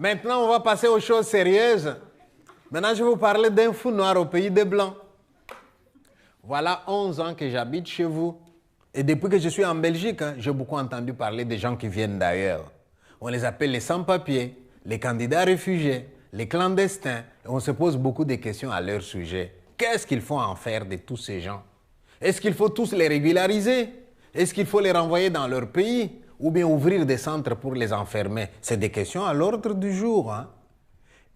Maintenant, on va passer aux choses sérieuses. Maintenant, je vais vous parler d'un fou noir au pays des Blancs. Voilà 11 ans que j'habite chez vous. Et depuis que je suis en Belgique, j'ai beaucoup entendu parler des gens qui viennent d'ailleurs. On les appelle les sans-papiers, les candidats réfugiés, les clandestins. Et on se pose beaucoup de questions à leur sujet. Qu'est-ce qu'il faut en faire de tous ces gens? Est-ce qu'il faut tous les régulariser? Est-ce qu'il faut les renvoyer dans leur pays? Ou bien ouvrir des centres pour les enfermer? C'est des questions à l'ordre du jour.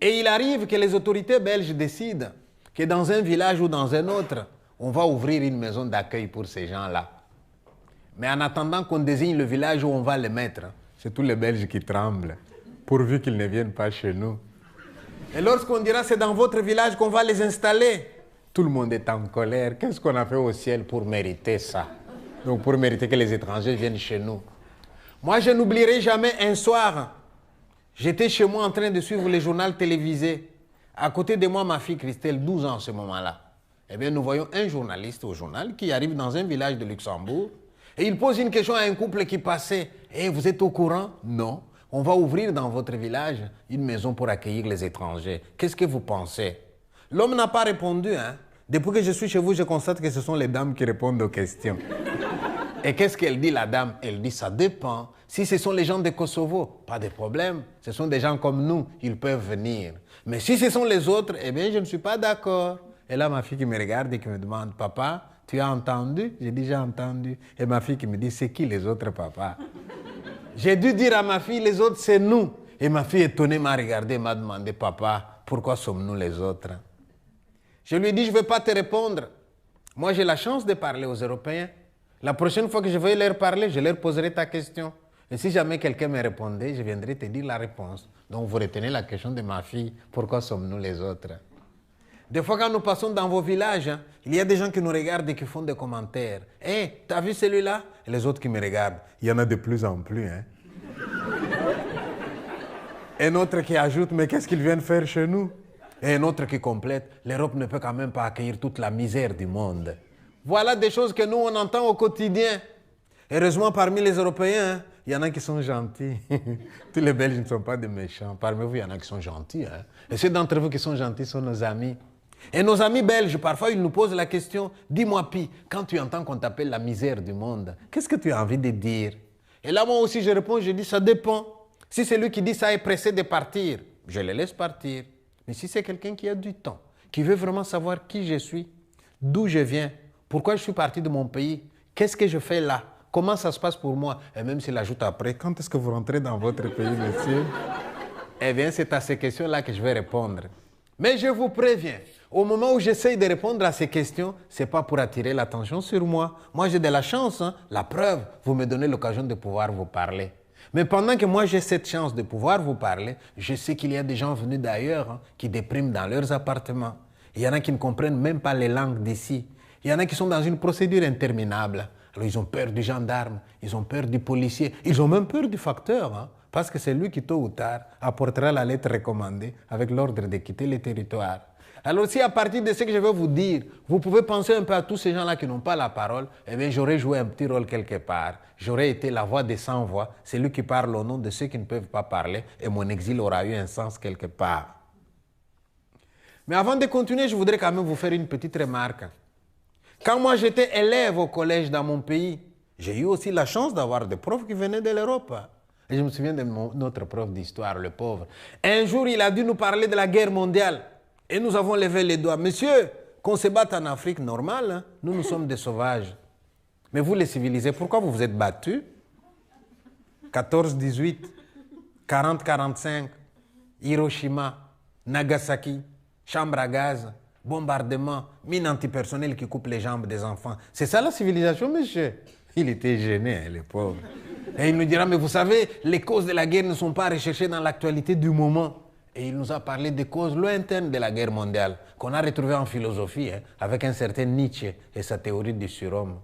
Et il arrive que les autorités belges décident que dans un village ou dans un autre, on va ouvrir une maison d'accueil pour ces gens-là. Mais en attendant qu'on désigne le village où on va les mettre, c'est tous les Belges qui tremblent, pourvu qu'ils ne viennent pas chez nous. Et lorsqu'on dira c'est dans votre village qu'on va les installer, tout le monde est en colère. Qu'est-ce qu'on a fait au ciel pour mériter ça? Donc pour mériter que les étrangers viennent chez nous. Moi, je n'oublierai jamais un soir, j'étais chez moi en train de suivre les journaux télévisés. À côté de moi, ma fille Christelle, 12 ans en ce moment-là. Eh bien, nous voyons un journaliste au journal qui arrive dans un village de Luxembourg et il pose une question à un couple qui passait. « Eh, vous êtes au courant? » « Non. On va ouvrir dans votre village une maison pour accueillir les étrangers. Qu'est-ce que vous pensez? » L'homme n'a pas répondu. Depuis que je suis chez vous, je constate que ce sont les dames qui répondent aux questions. Et qu'est-ce qu'elle dit, la dame? Elle dit, ça dépend. Si ce sont les gens de Kosovo, pas de problème. Ce sont des gens comme nous, ils peuvent venir. Mais si ce sont les autres, eh bien, je ne suis pas d'accord. Et là, ma fille qui me regarde et qui me demande, papa, tu as entendu? J'ai dit, j'ai entendu. Et ma fille qui me dit, c'est qui les autres, papa? J'ai dû dire à ma fille, les autres, c'est nous. Et ma fille étonnée m'a regardé et m'a demandé, papa, pourquoi sommes-nous les autres? Je lui ai dit, je ne vais pas te répondre. Moi, j'ai la chance de parler aux Européens. La prochaine fois que je vais leur parler, je leur poserai ta question. Et si jamais quelqu'un me répondait, je viendrai te dire la réponse. Donc, vous retenez la question de ma fille, pourquoi sommes-nous les autres? Des fois, quand nous passons dans vos villages, il y a des gens qui nous regardent et qui font des commentaires. « Hé, t'as vu celui-là » Et les autres qui me regardent. Il y en a de plus en plus. Un autre qui ajoute « Mais qu'est-ce qu'ils viennent faire chez nous ?» Et un autre qui complète « L'Europe ne peut quand même pas accueillir toute la misère du monde. » Voilà des choses que nous, on entend au quotidien. Heureusement, parmi les Européens, il y en a qui sont gentils. Tous les Belges ne sont pas des méchants. Parmi vous, il y en a qui sont gentils. Et ceux d'entre vous qui sont gentils sont nos amis. Et nos amis belges, parfois, ils nous posent la question, dis-moi, Pi, quand tu entends qu'on t'appelle la misère du monde, qu'est-ce que tu as envie de dire? Et là, moi aussi, je réponds, je dis, ça dépend. Si c'est lui qui dit ça est pressé de partir, je le laisse partir. Mais si c'est quelqu'un qui a du temps, qui veut vraiment savoir qui je suis, d'où je viens, pourquoi je suis parti de mon pays, qu'est-ce que je fais là, comment ça se passe pour moi, et même s'il ajoute après, quand est-ce que vous rentrez dans votre pays, monsieur? Eh bien, c'est à ces questions-là que je vais répondre. Mais je vous préviens, au moment où j'essaye de répondre à ces questions, ce n'est pas pour attirer l'attention sur moi. Moi, j'ai de la chance. La preuve, vous me donnez l'occasion de pouvoir vous parler. Mais pendant que moi, j'ai cette chance de pouvoir vous parler, je sais qu'il y a des gens venus d'ailleurs qui dépriment dans leurs appartements. Il y en a qui ne comprennent même pas les langues d'ici. Il y en a qui sont dans une procédure interminable. Alors, ils ont peur du gendarme, ils ont peur du policier, ils ont même peur du facteur. Parce que c'est lui qui, tôt ou tard, apportera la lettre recommandée avec l'ordre de quitter le territoire. Alors si à partir de ce que je vais vous dire, vous pouvez penser un peu à tous ces gens-là qui n'ont pas la parole, eh bien j'aurais joué un petit rôle quelque part. J'aurais été la voix des sans-voix, celui qui parle au nom de ceux qui ne peuvent pas parler, et mon exil aura eu un sens quelque part. Mais avant de continuer, je voudrais quand même vous faire une petite remarque. Quand moi j'étais élève au collège dans mon pays, j'ai eu aussi la chance d'avoir des profs qui venaient de l'Europe. Et je me souviens de notre prof d'histoire, le pauvre. Un jour, il a dû nous parler de la guerre mondiale. Et nous avons levé les doigts. Monsieur, qu'on se batte en Afrique, normal, nous sommes des sauvages. Mais vous, les civilisés, pourquoi vous vous êtes battus? 14-18, 40-45, Hiroshima, Nagasaki, chambre à gaz, bombardement, mine antipersonnelle qui coupe les jambes des enfants. C'est ça la civilisation, monsieur? Il était gêné, le pauvre. Et il nous dira, mais vous savez, les causes de la guerre ne sont pas recherchées dans l'actualité du moment. Et il nous a parlé des causes lointaines de la guerre mondiale, qu'on a retrouvées en philosophie, avec un certain Nietzsche et sa théorie du surhomme.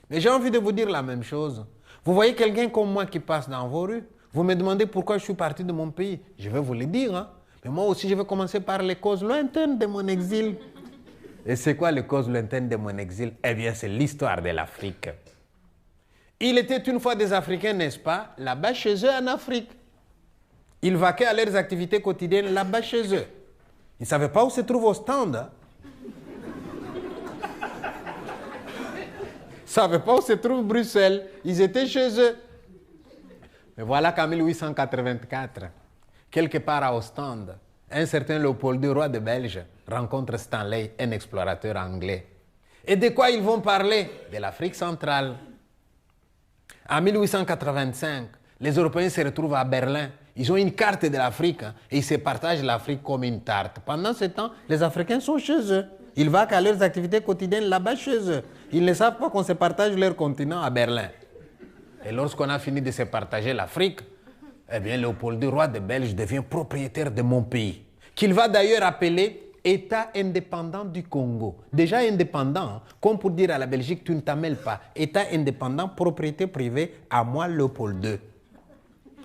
Mais j'ai envie de vous dire la même chose. Vous voyez quelqu'un comme moi qui passe dans vos rues, vous me demandez pourquoi je suis parti de mon pays. Je vais vous le dire. Mais moi aussi, je vais commencer par les causes lointaines de mon exil. Et c'est quoi les causes lointaines de mon exil? Eh bien, c'est l'histoire de l'Afrique. Il était une fois des Africains, n'est-ce pas, là-bas chez eux en Afrique. Ils vaquaient à leurs activités quotidiennes là-bas chez eux. Ils ne savaient pas où se trouve Ostende. Hein? Ils ne savaient pas où se trouve Bruxelles. Ils étaient chez eux. Mais voilà qu'en 1884, quelque part à Ostende, un certain Léopold II, roi de Belge, rencontre Stanley, un explorateur anglais. Et de quoi ils vont parler? De l'Afrique centrale. En 1885, les Européens se retrouvent à Berlin. Ils ont une carte de l'Afrique hein, et ils se partagent l'Afrique comme une tarte. Pendant ce temps, les Africains sont chez eux. Ils vaquent à leurs activités quotidiennes là-bas chez eux. Ils ne savent pas qu'on se partage leur continent à Berlin. Et lorsqu'on a fini de se partager l'Afrique, eh bien, Léopold II, roi de Belge, devient propriétaire de mon pays, qu'il va d'ailleurs appeler État indépendant du Congo. Déjà indépendant, hein, comme pour dire à la Belgique, tu ne t'appelles pas. État indépendant, propriété privée, à moi, Léopold II.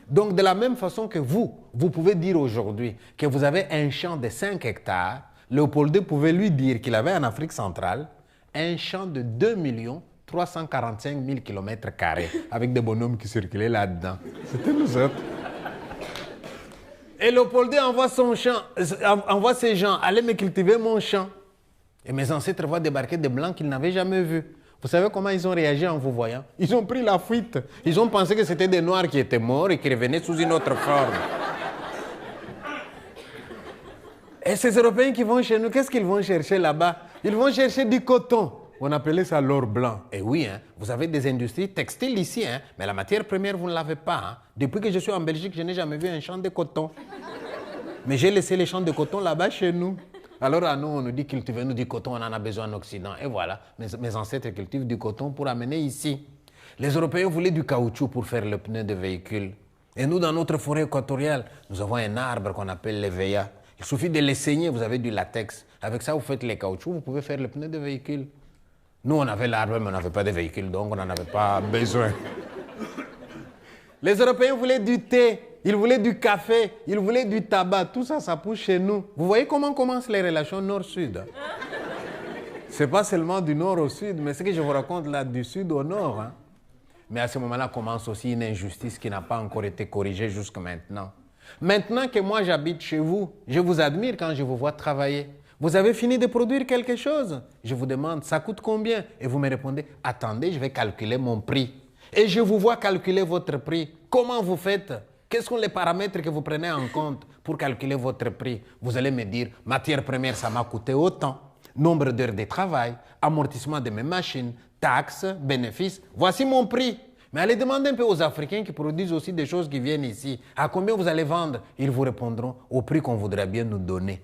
Donc, de la même façon que vous pouvez dire aujourd'hui que vous avez un champ de 5 hectares, Léopold II pouvait lui dire qu'il avait en Afrique centrale un champ de 2 345 000 km², avec des bonhommes qui circulaient là-dedans. C'était nous autres. Et Léopold II envoie ses gens aller me cultiver mon champ. Et mes ancêtres voient débarquer des Blancs qu'ils n'avaient jamais vus. Vous savez comment ils ont réagi en vous voyant? Ils ont pris la fuite. Ils ont pensé que c'était des Noirs qui étaient morts et qui revenaient sous une autre forme. Et ces Européens qui vont chez nous, qu'est-ce qu'ils vont chercher là-bas? Ils vont chercher du coton. On appelait ça l'or blanc. Et oui, hein, vous avez des industries textiles ici, hein, mais la matière première, vous ne l'avez pas. Hein. Depuis que je suis en Belgique, je n'ai jamais vu un champ de coton. Mais j'ai laissé les champs de coton là-bas chez nous. Alors à nous, on nous dit cultivez-nous du coton, on en a besoin en Occident. Et voilà, mes ancêtres cultivent du coton pour amener ici. Les Européens voulaient du caoutchouc pour faire le pneu de véhicule. Et nous, dans notre forêt équatoriale, nous avons un arbre qu'on appelle l'éveilla. Il suffit de les saigner, vous avez du latex. Avec ça, vous faites les caoutchoucs, vous pouvez faire le pneu de véhicule. Nous, on avait l'arbre, mais on n'avait pas de véhicule, donc on n'en avait pas besoin. Les Européens voulaient du thé, ils voulaient du café, ils voulaient du tabac. Tout ça, ça pousse chez nous. Vous voyez comment commencent les relations nord-sud? Ce n'est pas seulement du nord au sud, mais ce que je vous raconte là, du sud au nord. Hein. Mais à ce moment-là commence aussi une injustice qui n'a pas encore été corrigée jusqu'à maintenant. Maintenant que moi, j'habite chez vous, je vous admire quand je vous vois travailler. Vous avez fini de produire quelque chose? Je vous demande, ça coûte combien? Et vous me répondez, attendez, je vais calculer mon prix. Et je vous vois calculer votre prix. Comment vous faites? Quels sont les paramètres que vous prenez en compte pour calculer votre prix? Vous allez me dire, matière première, ça m'a coûté autant. Nombre d'heures de travail, amortissement de mes machines, taxes, bénéfices. Voici mon prix. Mais allez demander un peu aux Africains qui produisent aussi des choses qui viennent ici. À combien vous allez vendre? Ils vous répondront au prix qu'on voudrait bien nous donner.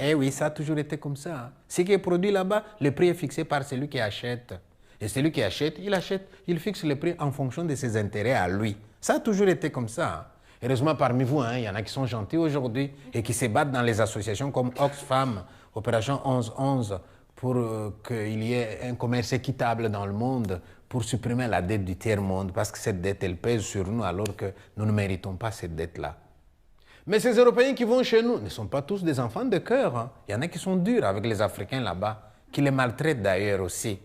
Eh oui, ça a toujours été comme ça. Hein. Ce qui est produit là-bas, le prix est fixé par celui qui achète. Et celui qui achète, il fixe le prix en fonction de ses intérêts à lui. Ça a toujours été comme ça. Hein. Heureusement, parmi vous, hein, il y en a qui sont gentils aujourd'hui et qui se battent dans les associations comme Oxfam, Opération 1111, pour qu'il y ait un commerce équitable dans le monde, pour supprimer la dette du tiers-monde, parce que cette dette, elle pèse sur nous alors que nous ne méritons pas cette dette-là. Mais ces Européens qui vont chez nous ne sont pas tous des enfants de cœur. Hein. Il y en a qui sont durs avec les Africains là-bas, qui les maltraitent d'ailleurs aussi.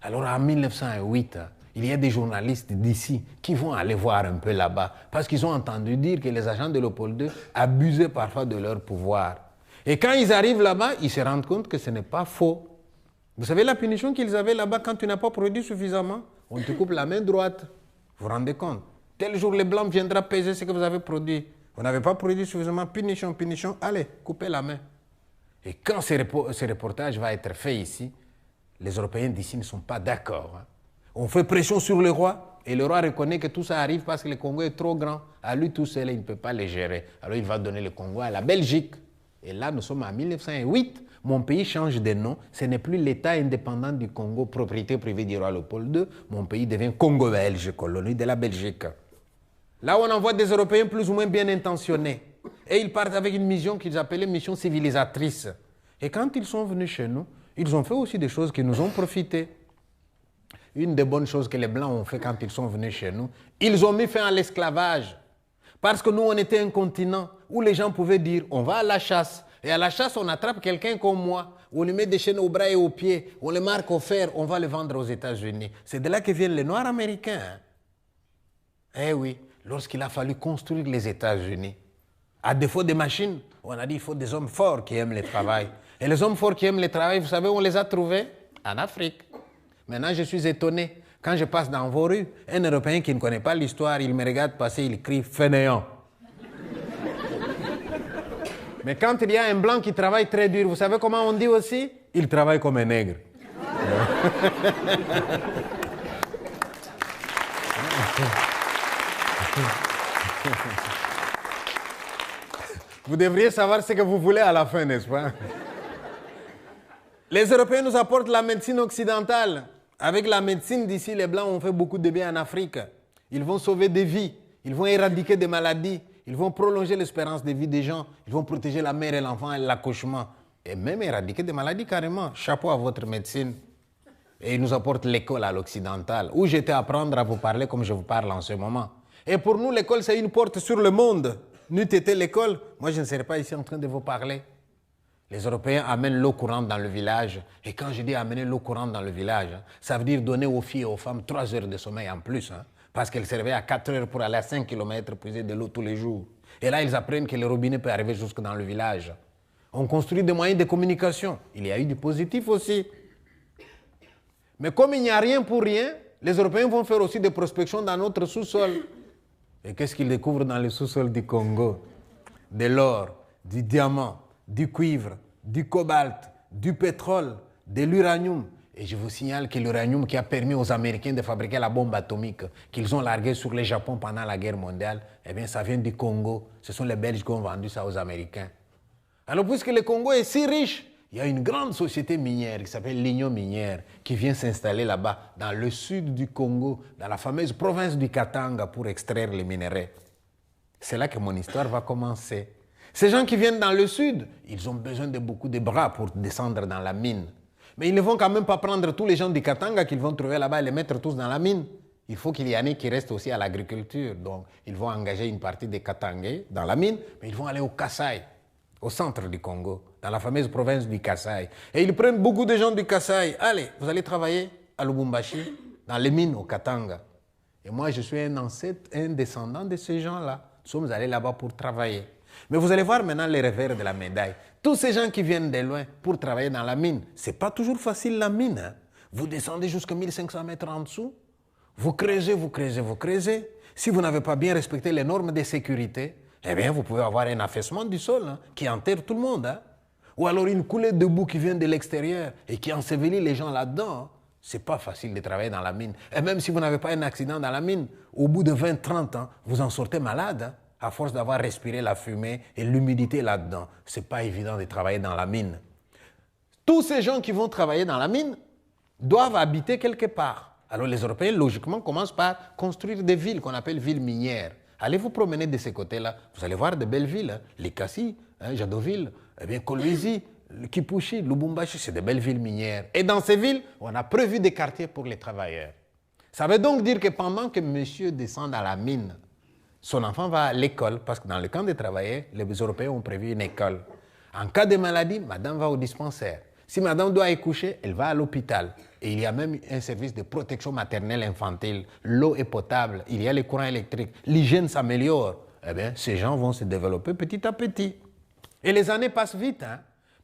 Alors en 1908, il y a des journalistes d'ici qui vont aller voir un peu là-bas, parce qu'ils ont entendu dire que les agents de Léopold II abusaient parfois de leur pouvoir. Et quand ils arrivent là-bas, ils se rendent compte que ce n'est pas faux. Vous savez la punition qu'ils avaient là-bas quand tu n'as pas produit suffisamment? On te coupe la main droite. Vous vous rendez compte? Tel jour, le blanc viendra peser ce que vous avez produit. Vous n'avez pas produit suffisamment, punition, punition, allez, coupez la main. Et quand ce reportage va être fait ici, les Européens d'ici ne sont pas d'accord. Hein. On fait pression sur le roi et le roi reconnaît que tout ça arrive parce que le Congo est trop grand. À lui tout seul, il ne peut pas le gérer. Alors il va donner le Congo à la Belgique. Et là, nous sommes en 1908. Mon pays change de nom. Ce n'est plus l'État indépendant du Congo, propriété privée du roi Léopold II. Mon pays devient Congo belge, colonie de la Belgique. Là, on envoie des Européens plus ou moins bien intentionnés. Et ils partent avec une mission qu'ils appelaient mission civilisatrice. Et quand ils sont venus chez nous, ils ont fait aussi des choses qui nous ont profité. Une des bonnes choses que les Blancs ont fait quand ils sont venus chez nous, ils ont mis fin à l'esclavage. Parce que nous, on était un continent où les gens pouvaient dire, on va à la chasse. Et à la chasse, on attrape quelqu'un comme moi. On lui met des chaînes aux bras et aux pieds. On le marque au fer. On va le vendre aux États-Unis. C'est de là que viennent les Noirs américains. Hein. Eh oui. lorsqu'il a fallu construire les États-Unis. À défaut de machines, on a dit qu'il faut des hommes forts qui aiment le travail. Et les hommes forts qui aiment le travail, vous savez où on les a trouvés? En Afrique. Maintenant, je suis étonné. Quand je passe dans vos rues, un Européen qui ne connaît pas l'histoire, il me regarde passer, il crie « fainéant ». Mais quand il y a un blanc qui travaille très dur, vous savez comment on dit aussi? Il travaille comme un nègre. Vous devriez savoir ce que vous voulez à la fin, n'est-ce pas? Les Européens nous apportent la médecine occidentale. Avec la médecine d'ici, les Blancs ont fait beaucoup de bien en Afrique. Ils vont sauver des vies, ils vont éradiquer des maladies, ils vont prolonger l'espérance de vie des gens, ils vont protéger la mère et l'enfant et l'accouchement, et même éradiquer des maladies carrément. Chapeau à votre médecine. Et ils nous apportent l'école à l'occidental, où j'étais à apprendre à vous parler comme je vous parle en ce moment. Et pour nous, l'école, c'est une porte sur le monde. N'eût été l'école, moi je ne serais pas ici en train de vous parler. Les Européens amènent l'eau courante dans le village. Et quand je dis amener l'eau courante dans le village, ça veut dire donner aux filles et aux femmes 3 heures de sommeil en plus. Parce qu'elles se réveillent à 4 heures pour aller à 5 km puiser de l'eau tous les jours. Et là, ils apprennent que le robinet peut arriver jusque dans le village. On construit des moyens de communication. Il y a eu du positif aussi. Mais comme il n'y a rien pour rien, les Européens vont faire aussi des prospections dans notre sous-sol. Et qu'est-ce qu'ils découvrent dans le sous-sol du Congo? De l'or, du diamant, du cuivre, du cobalt, du pétrole, de l'uranium. Et je vous signale que l'uranium qui a permis aux Américains de fabriquer la bombe atomique qu'ils ont larguée sur le Japon pendant la guerre mondiale, eh bien ça vient du Congo. Ce sont les Belges qui ont vendu ça aux Américains. Alors puisque le Congo est si riche, il y a une grande société minière qui s'appelle l'Union minière qui vient s'installer là-bas, dans le sud du Congo, dans la fameuse province du Katanga pour extraire les minerais. C'est là que mon histoire va commencer. Ces gens qui viennent dans le sud, ils ont besoin de beaucoup de bras pour descendre dans la mine. Mais ils ne vont quand même pas prendre tous les gens du Katanga qu'ils vont trouver là-bas et les mettre tous dans la mine. Il faut qu'il y en ait qui restent aussi à l'agriculture. Donc, ils vont engager une partie des Katangais dans la mine, mais ils vont aller au Kasaï, au centre du Congo, dans la fameuse province du Kasaï. Et ils prennent beaucoup de gens du Kasaï. Allez, vous allez travailler à Lubumbashi, dans les mines au Katanga. Et moi, je suis un ancêtre, un descendant de ces gens-là. Nous sommes allés là-bas pour travailler. Mais vous allez voir maintenant les revers de la médaille. Tous ces gens qui viennent de loin pour travailler dans la mine, ce n'est pas toujours facile la mine. Vous descendez jusqu'à 1500 mètres en dessous, vous creusez, vous creusez, vous creusez. Si vous n'avez pas bien respecté les normes de sécurité, eh bien vous pouvez avoir un affaissement du sol qui enterre tout le monde. Ou alors une coulée de boue qui vient de l'extérieur et qui ensevelit les gens là-dedans. Ce n'est pas facile de travailler dans la mine. Et même si vous n'avez pas un accident dans la mine, au bout de 20-30 ans, vous en sortez malade. À force d'avoir respiré la fumée et l'humidité là-dedans, ce n'est pas évident de travailler dans la mine. Tous ces gens qui vont travailler dans la mine doivent habiter quelque part. Alors les Européens, logiquement, commencent par construire des villes qu'on appelle villes minières. Allez vous promener de ces côtés-là, vous allez voir de belles villes. Les Kassi, Jadoville, Kolwezi, Kipushi, Lubumbashi, c'est de belles villes minières. Et dans ces villes, on a prévu des quartiers pour les travailleurs. Ça veut donc dire que pendant que monsieur descend à la mine, son enfant va à l'école, parce que dans le camp des travailleurs, les Européens ont prévu une école. En cas de maladie, madame va au dispensaire. Si madame doit accoucher, elle va à l'hôpital. Et il y a même un service de protection maternelle infantile. L'eau est potable, il y a les courants électriques, l'hygiène s'améliore. Eh bien, ces gens vont se développer petit à petit. Et les années passent vite.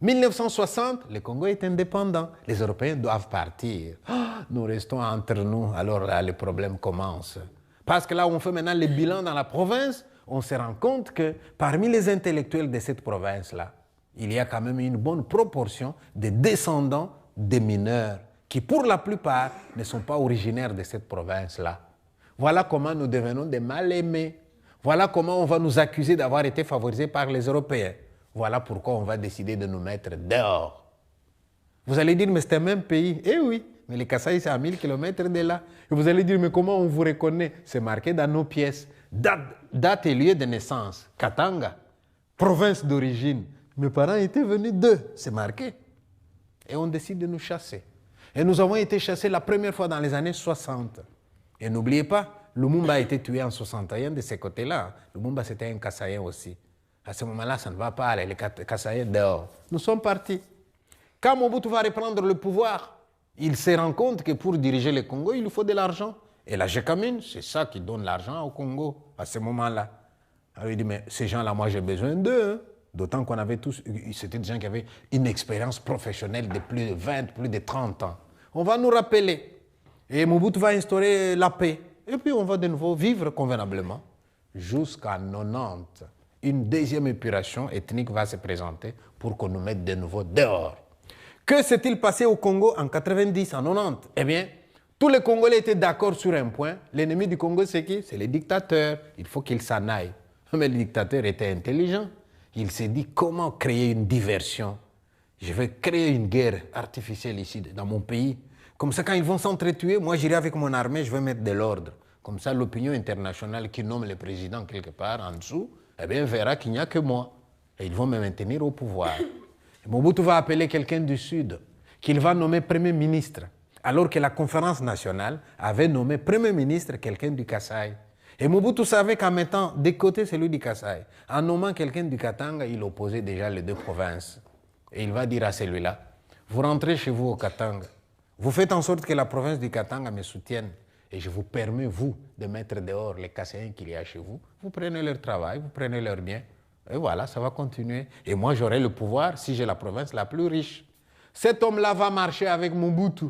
1960, le Congo est indépendant. Les Européens doivent partir. Oh, nous restons entre nous. Alors là, les problèmes commencent. Parce que là où on fait maintenant le bilan dans la province, on se rend compte que parmi les intellectuels de cette province-là, il y a quand même une bonne proportion de descendants des mineurs qui, pour la plupart, ne sont pas originaires de cette province-là. Voilà comment nous devenons des mal-aimés. Voilà comment on va nous accuser d'avoir été favorisés par les Européens. Voilà pourquoi on va décider de nous mettre dehors. Vous allez dire, mais c'est un même pays. Eh oui, mais les Kasaï, c'est à 1000 km de là. Et vous allez dire, mais comment on vous reconnaît? C'est marqué dans nos pièces. Date et lieu de naissance. Katanga, province d'origine. Mes parents étaient venus d'eux. C'est marqué. Et on décide de nous chasser. Et nous avons été chassés la première fois dans les années 60. Et n'oubliez pas, Lumumba a été tué en 61 de ces côtés-là. Lumumba, c'était un Kasaïen aussi. À ce moment-là, ça ne va pas aller. Les Kasaïens dehors. Nous sommes partis. Quand Mobutu va reprendre le pouvoir, il se rend compte que pour diriger le Congo, il lui faut de l'argent. Et la Gécamine, c'est ça qui donne l'argent au Congo à ce moment-là. Alors il dit, mais ces gens-là, moi j'ai besoin d'eux. Hein. D'autant qu'on avait tous, c'était des gens qui avaient une expérience professionnelle de plus de 20, plus de 30 ans. On va nous rappeler. Et Mobutu va instaurer la paix. Et puis on va de nouveau vivre convenablement jusqu'à 90. Une deuxième épuration ethnique va se présenter pour qu'on nous mette de nouveau dehors. Que s'est-il passé au Congo en 90, en 90? Eh bien, tous les Congolais étaient d'accord sur un point. L'ennemi du Congo, c'est qui? C'est les dictateurs. Il faut qu'ils s'en aillent. Mais le dictateur était intelligent. Il s'est dit, comment créer une diversion? Je vais créer une guerre artificielle ici, dans mon pays. Comme ça, quand ils vont s'entretuer, moi, j'irai avec mon armée, je vais mettre de l'ordre. Comme ça, l'opinion internationale qui nomme le président quelque part en dessous, eh bien, verra qu'il n'y a que moi. Et ils vont me maintenir au pouvoir. Et Mobutu va appeler quelqu'un du Sud, qu'il va nommer Premier ministre, alors que la conférence nationale avait nommé Premier ministre quelqu'un du Kasaï. Et Mobutu savait qu'en mettant de côté celui du Kasaï, en nommant quelqu'un du Katanga, il opposait déjà les deux provinces. Et il va dire à celui-là, vous rentrez chez vous au Katanga, vous faites en sorte que la province du Katanga me soutienne, et je vous permets, vous, de mettre dehors les Kassaïens qu'il y a chez vous. Vous prenez leur travail, vous prenez leurs biens, et voilà, ça va continuer. Et moi, j'aurai le pouvoir si j'ai la province la plus riche. Cet homme-là va marcher avec Mobutu.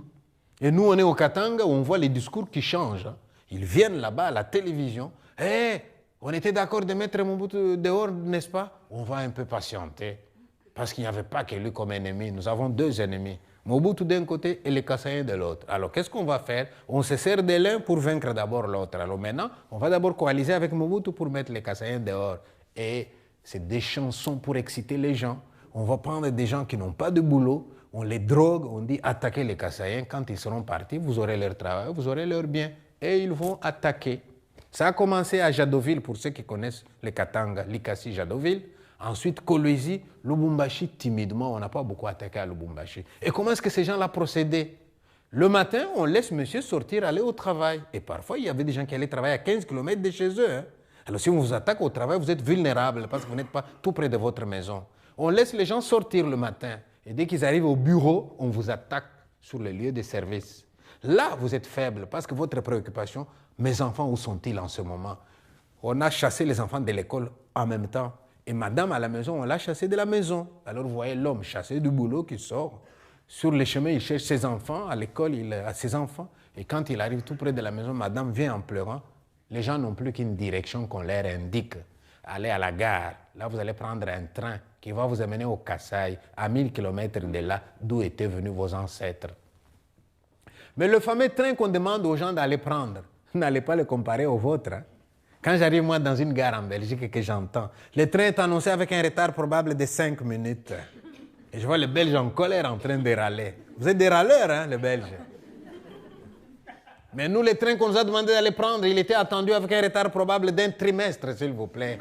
Et nous, on est au Katanga où on voit les discours qui changent. Ils viennent là-bas à la télévision. Hé, on était d'accord de mettre Mobutu dehors, n'est-ce pas? On va un peu patienter. Parce qu'il n'y avait pas que lui comme ennemi. Nous avons deux ennemis. Mobutu d'un côté et les Kassaïens de l'autre. Alors, qu'est-ce qu'on va faire? On se sert de l'un pour vaincre d'abord l'autre. Alors maintenant, on va d'abord coaliser avec Mobutu pour mettre les Kassaïens dehors. Et c'est des chansons pour exciter les gens. On va prendre des gens qui n'ont pas de boulot. On les drogue, on dit attaquez les Kassaïens. Quand ils seront partis, vous aurez leur travail, vous aurez leurs biens. Et ils vont attaquer. Ça a commencé à Jadoville, pour ceux qui connaissent les Katanga, Likasi, Jadoville. Ensuite, Kolwezi, Lubumbashi, timidement, on n'a pas beaucoup attaqué à Lubumbashi. Et comment est-ce que ces gens-là procédaient? Le matin, on laisse monsieur sortir, aller au travail. Et parfois, il y avait des gens qui allaient travailler à 15 km de chez eux. Hein. Alors, si on vous attaque au travail, vous êtes vulnérable parce que vous n'êtes pas tout près de votre maison. On laisse les gens sortir le matin. Et dès qu'ils arrivent au bureau, on vous attaque sur le lieu de service. Là, vous êtes faible parce que votre préoccupation, mes enfants, où sont-ils en ce moment? On a chassé les enfants de l'école en même temps. Et madame à la maison, on l'a chassé de la maison. Alors vous voyez l'homme chassé du boulot qui sort. Sur le chemin, il cherche ses enfants. À l'école, il a ses enfants. Et quand il arrive tout près de la maison, madame vient en pleurant. Les gens n'ont plus qu'une direction qu'on leur indique. Allez à la gare. Là, vous allez prendre un train qui va vous amener au Kasaï, à 1000 km de là, d'où étaient venus vos ancêtres. Mais le fameux train qu'on demande aux gens d'aller prendre, n'allez pas le comparer au vôtre. Hein. Quand j'arrive moi dans une gare en Belgique et que j'entends, le train est annoncé avec un retard probable de 5 minutes. Et je vois les Belges en colère en train de râler. Vous êtes des râleurs, hein, les Belges. Mais nous, le train qu'on nous a demandé d'aller prendre, il était attendu avec un retard probable d'1 trimestre, s'il vous plaît.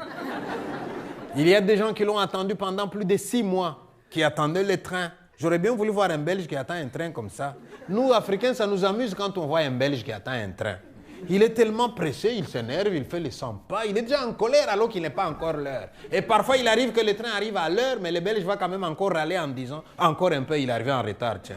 Il y a des gens qui l'ont attendu pendant plus de 6 mois, qui attendaient le train. J'aurais bien voulu voir un Belge qui attend un train comme ça. Nous, Africains, ça nous amuse quand on voit un Belge qui attend un train. Il est tellement pressé, il s'énerve, il fait les 100 pas, il est déjà en colère alors qu'il n'est pas encore l'heure. Et parfois, il arrive que le train arrive à l'heure, mais le Belge va quand même encore râler en disant « Encore un peu, il est arrivé en retard, tiens. »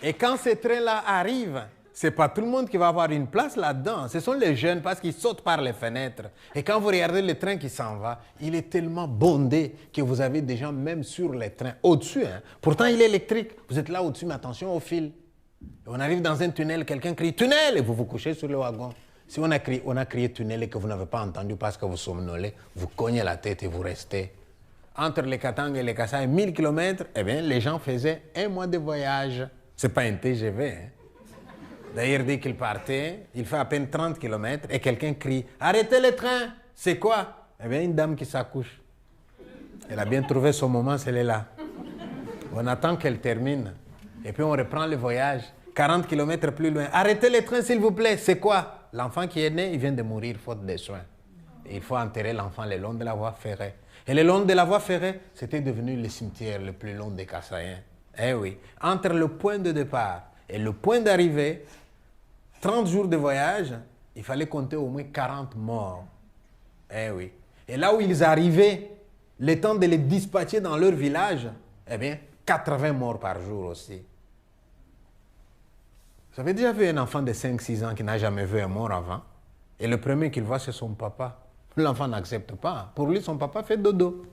Et quand ces trains-là arrivent, ce n'est pas tout le monde qui va avoir une place là-dedans. Ce sont les jeunes parce qu'ils sautent par les fenêtres. Et quand vous regardez le train qui s'en va, il est tellement bondé que vous avez des gens même sur les trains, au-dessus. Hein. Pourtant, il est électrique. Vous êtes là au-dessus, mais attention au fil. Et on arrive dans un tunnel, quelqu'un crie « tunnel » et vous vous couchez sur le wagon. Si on a crié tunnel et que vous n'avez pas entendu parce que vous somnolez, vous cognez la tête et vous restez. Entre les Katanga et les Kasaï, 1000 km, eh bien, les gens faisaient 1 mois de voyage. Ce n'est pas un TGV. Hein. D'ailleurs, dès qu'il partait, il fait à peine 30 km et quelqu'un crie « Arrêtez le train !» C'est quoi? Eh bien, une dame qui s'accouche. Elle a bien trouvé son moment, celle-là. On attend qu'elle termine. Et puis on reprend le voyage. 40 km plus loin. « Arrêtez le train, s'il vous plaît !» C'est quoi? L'enfant qui est né, il vient de mourir faute de soins. Et il faut enterrer l'enfant le long de la voie ferrée. Et le long de la voie ferrée, c'était devenu le cimetière le plus long des Kassaïens. Eh oui. Entre le point de départ et le point d'arrivée, 30 jours de voyage, il fallait compter au moins 40 morts. Eh oui. Et là où ils arrivaient, le temps de les dispatcher dans leur village, Eh bien, 80 morts par jour aussi. Vous avez déjà vu un enfant de 5-6 ans qui n'a jamais vu un mort avant? Et le premier qu'il voit, c'est son papa. L'enfant n'accepte pas. Pour lui, son papa fait dodo.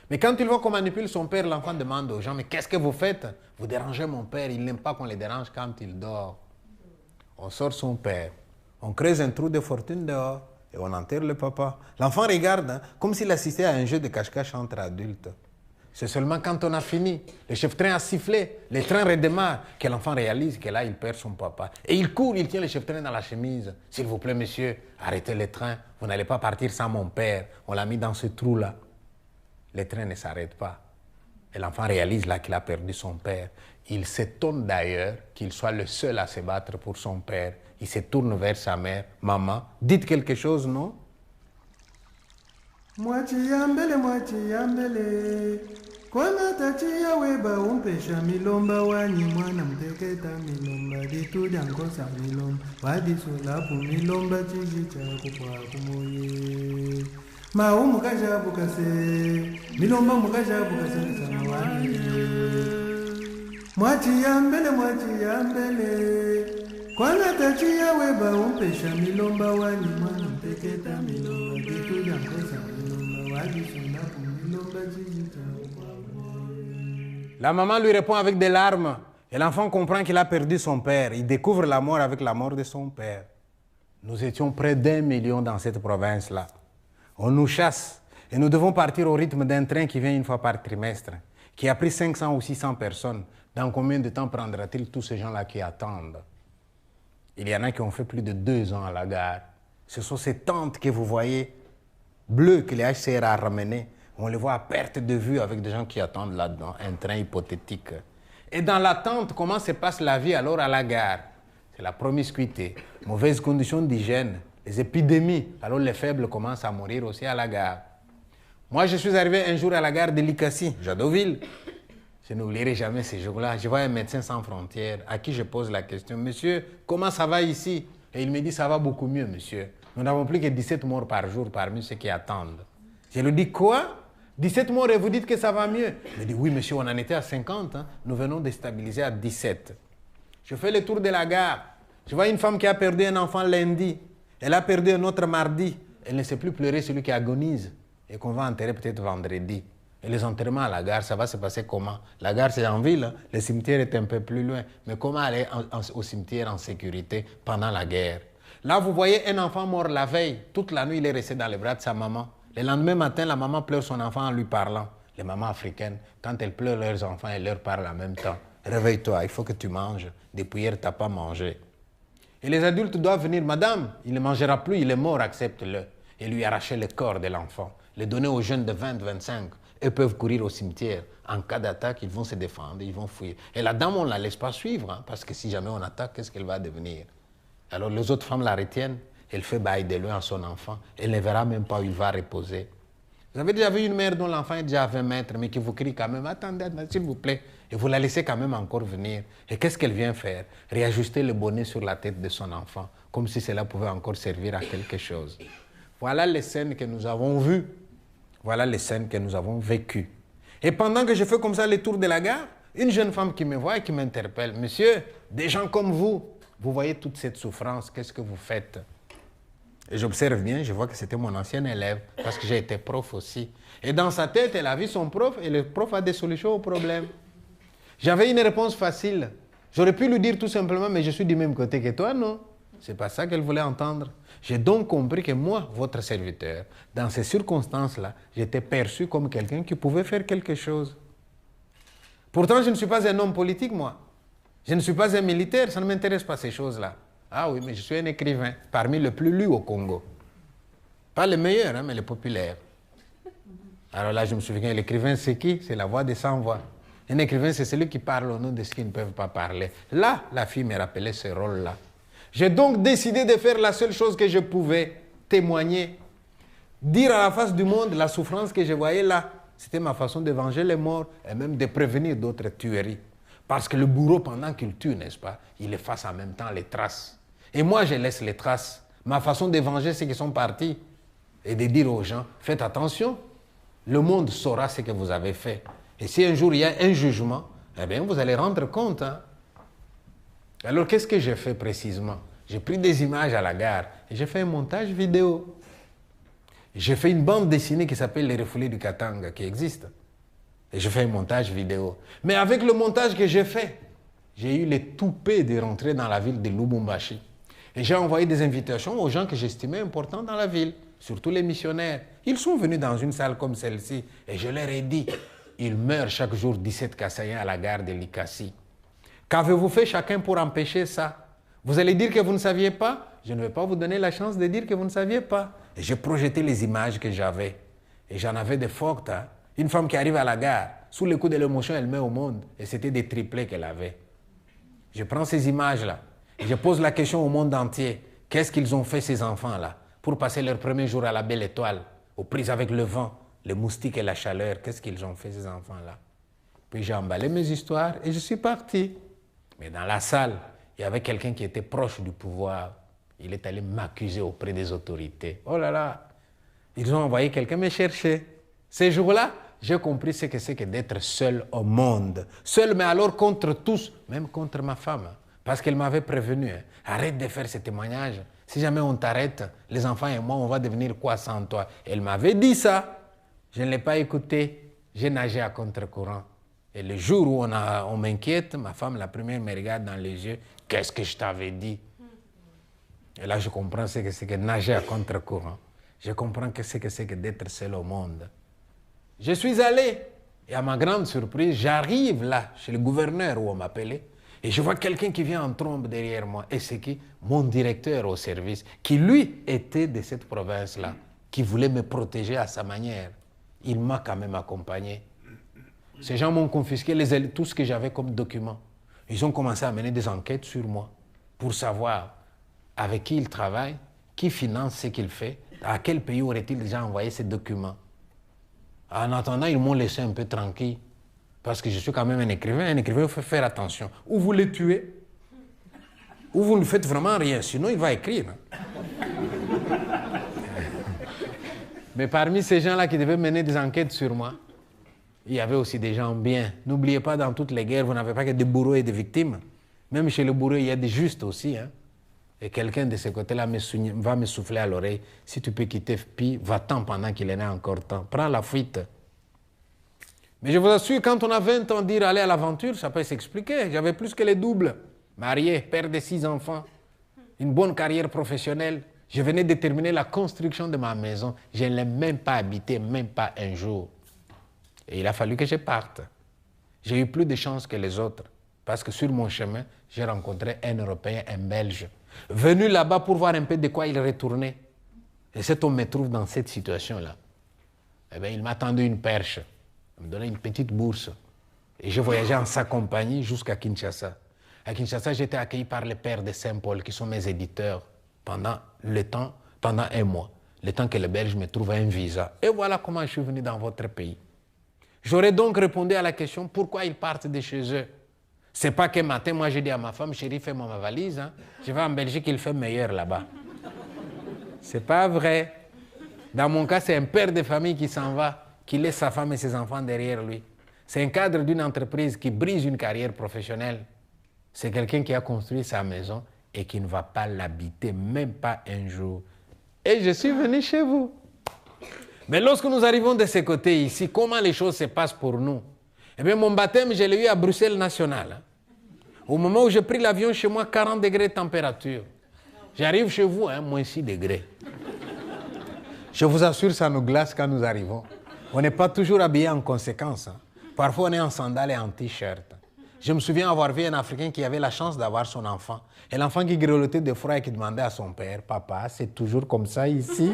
Mais quand il voit qu'on manipule son père, l'enfant demande aux gens, mais qu'est-ce que vous faites? Vous dérangez mon père, il n'aime pas qu'on le dérange quand il dort. On sort son père, on creuse un trou de fortune dehors et on enterre le papa. L'enfant regarde hein, comme s'il assistait à un jeu de cache-cache entre adultes. C'est seulement quand on a fini, le chef-train a sifflé, le train redémarre, que l'enfant réalise que là, il perd son papa. Et il court, il tient le chef-train dans la chemise. S'il vous plaît, monsieur, arrêtez le train. Vous n'allez pas partir sans mon père. On l'a mis dans ce trou-là. Le train ne s'arrête pas. Et l'enfant réalise là qu'il a perdu son père. Il s'étonne d'ailleurs qu'il soit le seul à se battre pour son père. Il se tourne vers sa mère. Maman, dites quelque chose, non? Moitié yambele. Kwana tati ya weba umpesha milomba wani mwana mteketa milomba ditu jankosa milomba wadi sulapu milomba chichi chako kwa kumoye mau mukajabu kase milomba mukajabu kase sana wani mwachi yambele kwana tati ya weba umpesha milomba wani mwana mteketa milomba ditu jankosa milomba wadi sulapu milomba chichi chako. La maman lui répond avec des larmes. Et l'enfant comprend qu'il a perdu son père. Il découvre la mort avec la mort de son père. Nous étions près d'1 million dans cette province-là. On nous chasse. Et nous devons partir au rythme d'un train qui vient une fois par trimestre, qui a pris 500 ou 600 personnes. Dans combien de temps prendra-t-il tous ces gens-là qui attendent? Il y en a qui ont fait plus de 2 ans à la gare. Ce sont ces tentes que vous voyez, bleues, que les HCR a ramenées. On les voit à perte de vue avec des gens qui attendent là-dedans, un train hypothétique. Et dans l'attente, comment se passe la vie alors à la gare? C'est la promiscuité, mauvaises conditions d'hygiène, les épidémies. Alors les faibles commencent à mourir aussi à la gare. Moi, je suis arrivé un jour à la gare de Likassi, Jadoville. Je n'oublierai jamais ces jours-là. Je vois un médecin sans frontières à qui je pose la question, « Monsieur, comment ça va ici ?» Et il me dit, « Ça va beaucoup mieux, monsieur. Nous n'avons plus que 17 morts par jour parmi ceux qui attendent. » Je lui dis, « Quoi ? 17 morts et vous dites que ça va mieux ?» Il me dit, « Oui, monsieur, on en était à 50. Hein. Nous venons de stabiliser à 17. » Je fais le tour de la gare. Je vois une femme qui a perdu un enfant lundi. Elle a perdu un autre mardi. Elle ne sait plus pleurer celui qui agonise et qu'on va enterrer peut-être vendredi. Et les enterrements à la gare, ça va se passer comment? La gare, c'est en ville. Hein. Le cimetière est un peu plus loin. Mais comment aller au cimetière en sécurité pendant la guerre? Là, vous voyez un enfant mort la veille. Toute la nuit, il est resté dans les bras de sa maman. Le lendemain matin, la maman pleure son enfant en lui parlant. Les mamans africaines, quand elles pleurent leurs enfants, elles leur parlent en même temps. Réveille-toi, il faut que tu manges. Depuis hier, tu n'as pas mangé. Et les adultes doivent venir. Madame, il ne mangera plus, il est mort, accepte-le. Et lui arracher le corps de l'enfant. Le donner aux jeunes de 20-25. Eux peuvent courir au cimetière. En cas d'attaque, ils vont se défendre, ils vont fuir. Et la dame, on ne la laisse pas suivre. Hein, parce que si jamais on attaque, qu'est-ce qu'elle va devenir? Alors les autres femmes la retiennent. Elle fait bail de loin à son enfant. Elle ne verra même pas où il va reposer. Vous avez déjà vu une mère dont l'enfant est déjà à 20 mètres, mais qui vous crie quand même, attendez, s'il vous plaît. Et vous la laissez quand même encore venir. Et qu'est-ce qu'elle vient faire? Réajuster le bonnet sur la tête de son enfant, comme si cela pouvait encore servir à quelque chose. Voilà les scènes que nous avons vues. Voilà les scènes que nous avons vécues. Et pendant que je fais comme ça le tour de la gare, une jeune femme qui me voit et qui m'interpelle. Monsieur, des gens comme vous voyez toute cette souffrance, qu'est-ce que vous faites? Et j'observe bien, je vois que c'était mon ancien élève, parce que j'ai été prof aussi. Et dans sa tête, elle a vu son prof, et le prof a des solutions au problème. J'avais une réponse facile. J'aurais pu lui dire tout simplement, mais je suis du même côté que toi, non? C'est pas ça qu'elle voulait entendre. J'ai donc compris que moi, votre serviteur, dans ces circonstances-là, j'étais perçu comme quelqu'un qui pouvait faire quelque chose. Pourtant, je ne suis pas un homme politique, moi. Je ne suis pas un militaire, ça ne m'intéresse pas ces choses-là. Ah oui, mais je suis un écrivain, parmi les plus lus au Congo. Pas les meilleurs, hein, mais les populaires. Alors là, je me souviens, l'écrivain, c'est qui? C'est la voix des sans-voix. Un écrivain, c'est celui qui parle au nom de ceux qui ne peuvent pas parler. Là, la fille me rappelait ce rôle-là. J'ai donc décidé de faire la seule chose que je pouvais, témoigner. Dire à la face du monde la souffrance que je voyais là. C'était ma façon de venger les morts et même de prévenir d'autres tueries. Parce que le bourreau, pendant qu'il tue, n'est-ce pas, il efface en même temps les traces. Et moi, je laisse les traces. Ma façon de venger ceux qui sont partis et de dire aux gens, faites attention, le monde saura ce que vous avez fait. Et si un jour il y a un jugement, eh bien vous allez rendre compte. Hein. Alors qu'est-ce que j'ai fait précisément? J'ai pris des images à la gare et j'ai fait un montage vidéo. J'ai fait une bande dessinée qui s'appelle Les Refoulés du Katanga, qui existe. Et j'ai fait un montage vidéo. Mais avec le montage que j'ai fait, j'ai eu les toupets de rentrer dans la ville de Lubumbashi. Et j'ai envoyé des invitations aux gens que j'estimais importants dans la ville, surtout les missionnaires. Ils sont venus dans une salle comme celle-ci et je leur ai dit, il meurt chaque jour 17 Kassaïens à la gare de Likasi. Qu'avez-vous fait chacun pour empêcher ça? Vous allez dire que vous ne saviez pas? Je ne vais pas vous donner la chance de dire que vous ne saviez pas. Et j'ai projeté les images que j'avais. Et j'en avais de fortes. Hein? Une femme qui arrive à la gare, sous le coup de l'émotion, elle met au monde. Et c'était des triplés qu'elle avait. Je prends ces images-là et je pose la question au monde entier. Qu'est-ce qu'ils ont fait ces enfants-là pour passer leur premier jour à la belle étoile, aux prises avec le vent, les moustiques et la chaleur? Qu'est-ce qu'ils ont fait ces enfants-là? Puis j'ai emballé mes histoires et je suis parti. Mais dans la salle, il y avait quelqu'un qui était proche du pouvoir. Il est allé m'accuser auprès des autorités. Oh là là, ils ont envoyé quelqu'un me chercher. Ces jours-là, j'ai compris ce que c'est que d'être seul au monde. Seul, mais alors contre tous, même contre ma femme. Parce qu'elle m'avait prévenu. Hein. Arrête de faire ces témoignages. Si jamais on t'arrête, les enfants et moi, on va devenir quoi sans toi? Elle m'avait dit ça. Je ne l'ai pas écouté. J'ai nagé à contre-courant. Et le jour où on m'inquiète, ma femme, la première, me regarde dans les yeux. Qu'est-ce que je t'avais dit? Et là, je comprends ce que c'est que nager à contre-courant. Je comprends ce que c'est que d'être seul au monde. Je suis allé, et à ma grande surprise, j'arrive là, chez le gouverneur où on m'appelait, et je vois quelqu'un qui vient en trombe derrière moi. Et c'est qui? Mon directeur au service, qui lui était de cette province-là, qui voulait me protéger à sa manière. Il m'a quand même accompagné. Ces gens m'ont confisqué tout ce que j'avais comme document. Ils ont commencé à mener des enquêtes sur moi pour savoir avec qui il travaille, qui finance ce qu'il fait, à quel pays aurait-il déjà envoyé ces documents. En attendant, ils m'ont laissé un peu tranquille, parce que je suis quand même un écrivain. Un écrivain, il faut faire attention. Ou vous le tuez, ou vous ne faites vraiment rien, sinon il va écrire. Mais parmi ces gens-là qui devaient mener des enquêtes sur moi, il y avait aussi des gens bien. N'oubliez pas, dans toutes les guerres, vous n'avez pas que des bourreaux et des victimes. Même chez les bourreaux, il y a des justes aussi. Hein. Et quelqu'un de ce côté-là va me souffler à l'oreille. Si tu peux quitter Pi, va-t'en pendant qu'il en a encore temps. Prends la fuite. Mais je vous assure, quand on a 20 ans, dire aller à l'aventure, ça peut s'expliquer. J'avais plus que les doubles. Marié, père de 6 enfants, une bonne carrière professionnelle. Je venais de terminer la construction de ma maison. Je ne l'ai même pas habité, même pas un jour. Et il a fallu que je parte. J'ai eu plus de chance que les autres. Parce que sur mon chemin, j'ai rencontré un Européen, un Belge, venu là-bas pour voir un peu de quoi il retournait. Et cet homme me trouve dans cette situation-là. Eh bien, il m'a tendu une perche. Il me donnait une petite bourse. Et je voyageais en sa compagnie jusqu'à Kinshasa. À Kinshasa, j'étais accueilli par les pères de Saint-Paul, qui sont mes éditeurs, pendant un mois. Le temps que les Belges me trouvent un visa. Et voilà comment je suis venu dans votre pays. J'aurais donc répondu à la question, pourquoi ils partent de chez eux? C'est pas qu'un matin, moi j'ai dit à ma femme, chérie, fais-moi ma valise. Hein. Je vais en Belgique, il fait meilleur là-bas. C'est pas vrai. Dans mon cas, c'est un père de famille qui s'en va, qui laisse sa femme et ses enfants derrière lui. C'est un cadre d'une entreprise qui brise une carrière professionnelle. C'est quelqu'un qui a construit sa maison et qui ne va pas l'habiter, même pas un jour. Et je suis venu chez vous. Mais lorsque nous arrivons de ce côté ici, comment les choses se passent pour nous? Eh bien, mon baptême, je l'ai eu à Bruxelles National. Au moment où j'ai pris l'avion, chez moi, 40 degrés de température. J'arrive chez vous, moins 6 degrés. Je vous assure, ça nous glace quand nous arrivons. On n'est pas toujours habillé en conséquence. Hein. Parfois, on est en sandales et en t-shirt. Je me souviens avoir vu un Africain qui avait la chance d'avoir son enfant. Et l'enfant qui grelottait de froid et qui demandait à son père, « Papa, c'est toujours comme ça ici ?»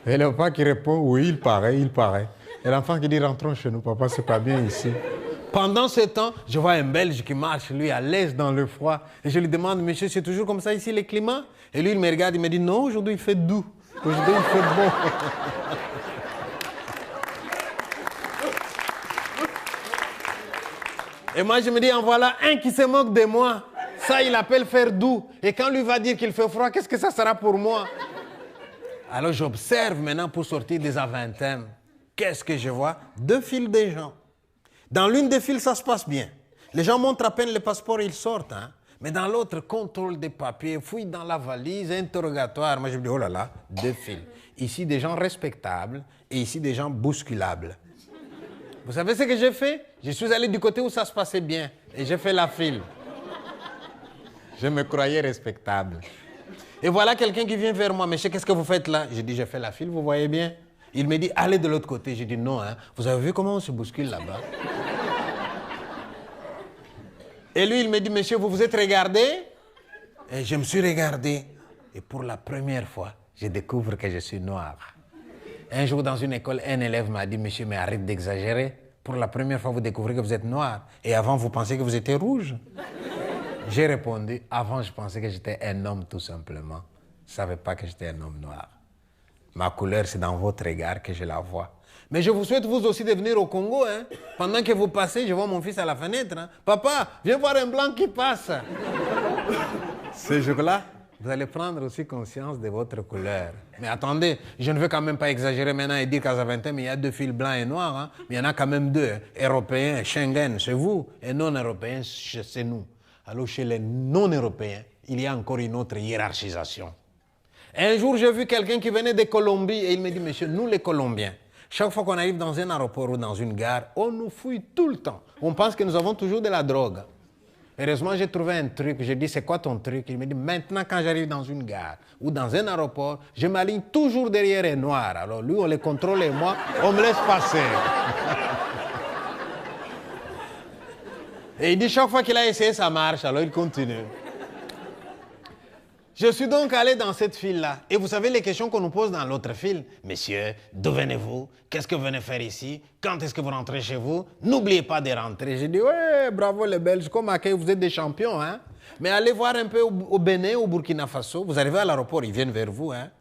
Et l'enfant qui répond, oui, il paraît. Et l'enfant qui dit, rentrons chez nous, papa, c'est pas bien ici. Pendant ce temps, je vois un Belge qui marche, lui, à l'aise dans le froid. Et je lui demande, monsieur, c'est toujours comme ça ici, le climat? Et lui, il me regarde, il me dit, non, aujourd'hui, il fait doux. Aujourd'hui, il fait bon. Et moi, je me dis, en voilà un qui se moque de moi. Ça, il appelle faire doux. Et quand lui va dire qu'il fait froid, qu'est-ce que ça sera pour moi? Alors j'observe maintenant pour sortir des avantèmes. Qu'est-ce que je vois? 2 files de gens. Dans l'une des files, ça se passe bien. Les gens montrent à peine le passeport, ils sortent. Hein? Mais dans l'autre, contrôle des papiers, fouille dans la valise, interrogatoire. Moi, je me dis, oh là là, 2 files. Ici, des gens respectables et ici, des gens bousculables. Vous savez ce que j'ai fait? Je suis allé du côté où ça se passait bien et j'ai fait la file. Je me croyais respectable. Et voilà quelqu'un qui vient vers moi. Monsieur, qu'est-ce que vous faites là? J'ai dit, je fais la file, vous voyez bien. Il me dit, allez de l'autre côté. J'ai dit, non, hein. Vous avez vu comment on se bouscule là-bas? Et lui, il me dit, monsieur, vous vous êtes regardé? Et je me suis regardé. Et pour la première fois, je découvre que je suis noir. Un jour, dans une école, un élève m'a dit, monsieur, mais arrête d'exagérer. Pour la première fois, vous découvrez que vous êtes noir. Et avant, vous pensiez que vous étiez rouge. J'ai répondu, avant, je pensais que j'étais un homme tout simplement. Je ne savais pas que j'étais un homme noir. Ma couleur, c'est dans votre regard que je la vois. Mais je vous souhaite vous aussi de venir au Congo. Hein. Pendant que vous passez, je vois mon fils à la fenêtre. Hein. Papa, viens voir un blanc qui passe. Ce jour-là, vous allez prendre aussi conscience de votre couleur. Mais attendez, je ne veux quand même pas exagérer maintenant et dire qu'à Zaventem, il y a 2 fils blancs et noirs. Hein. Mais il y en a quand même 2. Hein. Européens, Schengen, c'est vous. Et non-européens, c'est nous. Alors chez les non-européens, il y a encore une autre hiérarchisation. Un jour, j'ai vu quelqu'un qui venait de Colombie et il me dit, monsieur, nous les Colombiens, chaque fois qu'on arrive dans un aéroport ou dans une gare, on nous fouille tout le temps. On pense que nous avons toujours de la drogue. Heureusement, j'ai trouvé un truc. J'ai dit, c'est quoi ton truc? Il me dit, maintenant, quand j'arrive dans une gare ou dans un aéroport, je m'aligne toujours derrière un noir. Alors lui, on les contrôle et moi, on me laisse passer. Et il dit, chaque fois qu'il a essayé, ça marche. Alors il continue. Je suis donc allé dans cette file-là. Et vous savez les questions qu'on nous pose dans l'autre file? Monsieur, d'où venez-vous? Qu'est-ce que vous venez faire ici? Quand est-ce que vous rentrez chez vous? N'oubliez pas de rentrer. J'ai dit, ouais, bravo les Belges, comme accueil, vous êtes des champions. Hein? Mais allez voir un peu au Bénin, au Burkina Faso. Vous arrivez à l'aéroport, ils viennent vers vous. Hein?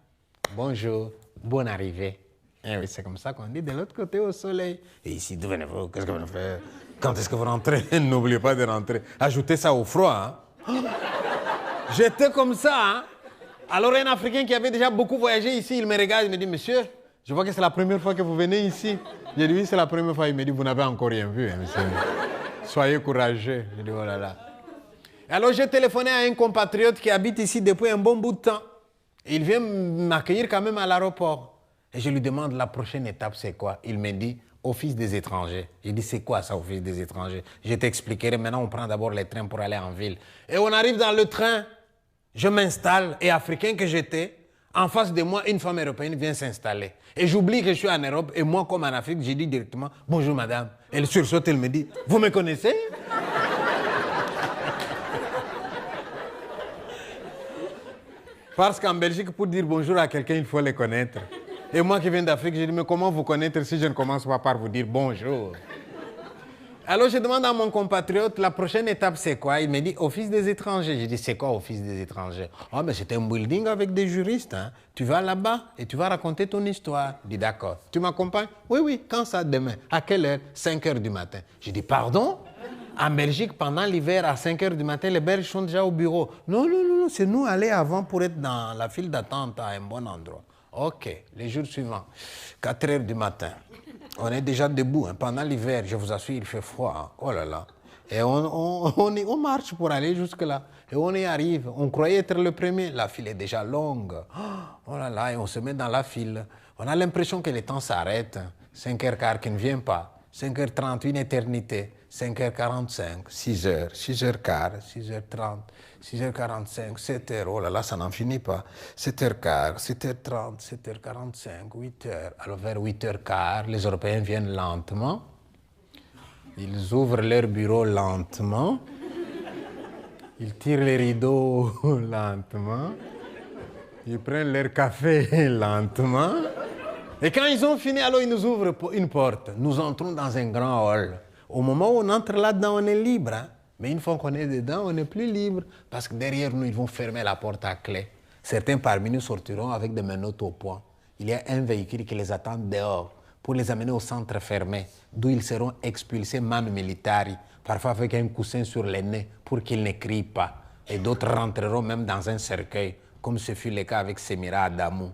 Bonjour, bonne arrivée. Et oui, c'est comme ça qu'on dit, de l'autre côté au soleil. Et ici, d'où venez-vous? Qu'est-ce que vous venez faire? Quand est-ce que vous rentrez? N'oubliez pas de rentrer. Ajoutez ça au froid. Hein? J'étais comme ça. Hein? Alors un Africain qui avait déjà beaucoup voyagé ici, il me regarde, il me dit, monsieur, je vois que c'est la première fois que vous venez ici. J'ai dit, oui, c'est la première fois. Il me dit, vous n'avez encore rien vu, hein, monsieur. Soyez courageux. J'ai dit, oh là là. Alors j'ai téléphoné à un compatriote qui habite ici depuis un bon bout de temps. Il vient m'accueillir quand même à l'aéroport. Et je lui demande, la prochaine étape, c'est quoi? Il me dit, Office des étrangers. J'ai dit, c'est quoi ça, Office des étrangers? Je t'expliquerai. Maintenant, on prend d'abord les trains pour aller en ville. Et on arrive dans le train. Je m'installe, et africain que j'étais, en face de moi, une femme européenne vient s'installer. Et j'oublie que je suis en Europe, et moi, comme en Afrique, j'ai dit directement, bonjour madame. Elle sursaute, elle me dit, vous me connaissez? Parce qu'en Belgique, pour dire bonjour à quelqu'un, il faut les connaître. Et moi qui viens d'Afrique, j'ai dit, mais comment vous connaître si je ne commence pas par vous dire bonjour? Alors je demande à mon compatriote, la prochaine étape c'est quoi? Il me dit, Office des étrangers. Je dis, c'est quoi Office des étrangers? Oh, mais c'est un building avec des juristes. Hein. Tu vas là-bas et tu vas raconter ton histoire. Il dit, d'accord. Tu m'accompagnes? Oui, oui. Quand ça, demain? À quelle heure? 5 heures du matin. Je dis, pardon? En Belgique, pendant l'hiver, à 5 heures du matin, les Belges sont déjà au bureau. Non, non, non, c'est nous aller avant pour être dans la file d'attente à un bon endroit. OK. Les jours suivants, 4 heures du matin. On est déjà debout. Hein. Pendant l'hiver, je vous assure, il fait froid. Hein. Oh là là. Et on marche pour aller jusque-là. Et on y arrive. On croyait être le premier. La file est déjà longue. Oh là là. Et on se met dans la file. On a l'impression que le temps s'arrête. 5h15 qui ne vient pas. 5h30, une éternité. 5h45, 6h, 6h15, 6h30, 6h45, 7h. Oh là là, ça n'en finit pas. 7h15, 7h30, 7h45, 8h. Alors vers 8h15, les Européens viennent lentement. Ils ouvrent leur bureau lentement. Ils tirent les rideaux lentement. Ils prennent leur café lentement. Et quand ils ont fini, alors ils nous ouvrent une porte. Nous entrons dans un grand hall. Au moment où on entre là-dedans, on est libre. Hein? Mais une fois qu'on est dedans, on n'est plus libre. Parce que derrière nous, ils vont fermer la porte à clé. Certains parmi nous sortiront avec des menottes au poing. Il y a un véhicule qui les attend dehors pour les amener au centre fermé, d'où ils seront expulsés manu militari, parfois avec un coussin sur les nez pour qu'ils ne crient pas. Et d'autres rentreront même dans un cercueil, comme ce fut le cas avec Semira Adamou.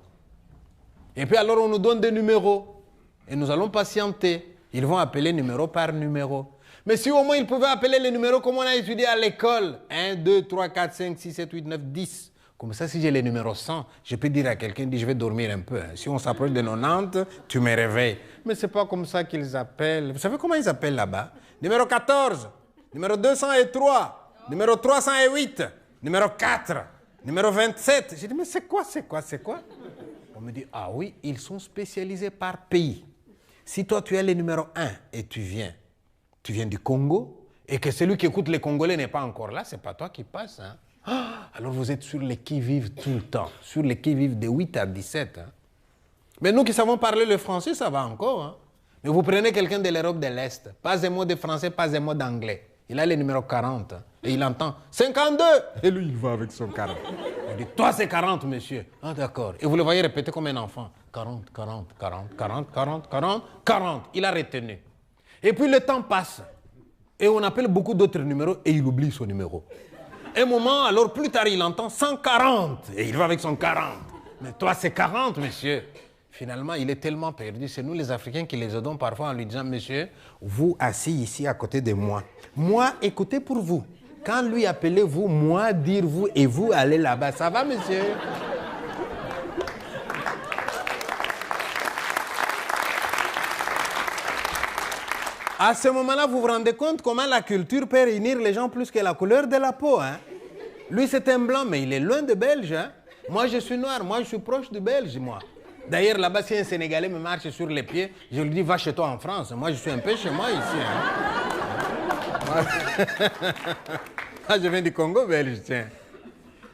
Et puis alors on nous donne des numéros. Et nous allons patienter. Ils vont appeler numéro par numéro. Mais si au moins ils pouvaient appeler les numéros comme on a étudié à l'école. 1, 2, 3, 4, 5, 6, 7, 8, 9, 10. Comme ça, si j'ai les numéros 100, je peux dire à quelqu'un, je vais dormir un peu. Si on s'approche de 90, tu me réveilles. Mais ce n'est pas comme ça qu'ils appellent. Vous savez comment ils appellent là-bas? Numéro 14, numéro 203, numéro 308, numéro 4, numéro 27. J'ai dit, mais c'est quoi? On me dit, ah oui, ils sont spécialisés par pays. Si toi, tu es le numéro 1 et tu viens du Congo, et que celui qui écoute les Congolais n'est pas encore là, ce n'est pas toi qui passes. Hein? Alors vous êtes sur les qui-vive tout le temps, sur les qui-vive de 8 à 17. Hein? Mais nous qui savons parler le français, ça va encore. Hein? Mais vous prenez quelqu'un de l'Europe de l'Est, pas un mot de français, pas un mot d'anglais. Il a le numéro 40 hein? Et il entend 52. Et lui, il va avec son 40. Il dit, toi c'est 40, monsieur. Ah d'accord. Et vous le voyez répéter comme un enfant. 40, 40, 40, 40, 40, 40, 40. Il a retenu. Et puis le temps passe. Et on appelle beaucoup d'autres numéros et il oublie son numéro. Un moment, alors plus tard, il entend 140 et il va avec son 40. Mais toi, c'est 40, monsieur. Finalement, il est tellement perdu. C'est nous, les Africains, qui les aidons parfois en lui disant, monsieur, vous assis ici à côté de moi. Moi, écoutez pour vous. Quand lui appelez vous, moi, dire vous et vous allez là-bas. Ça va, monsieur? À ce moment-là, vous vous rendez compte comment la culture peut réunir les gens plus que la couleur de la peau. Hein? Lui, c'est un blanc, mais il est loin de Belge. Hein? Moi, je suis noir. Moi, je suis proche du Belge, moi. D'ailleurs, là-bas, si un Sénégalais me marche sur les pieds, je lui dis, va chez toi en France. Moi, je suis un peu chez moi ici. Hein? Moi, je viens du Congo belge, tiens.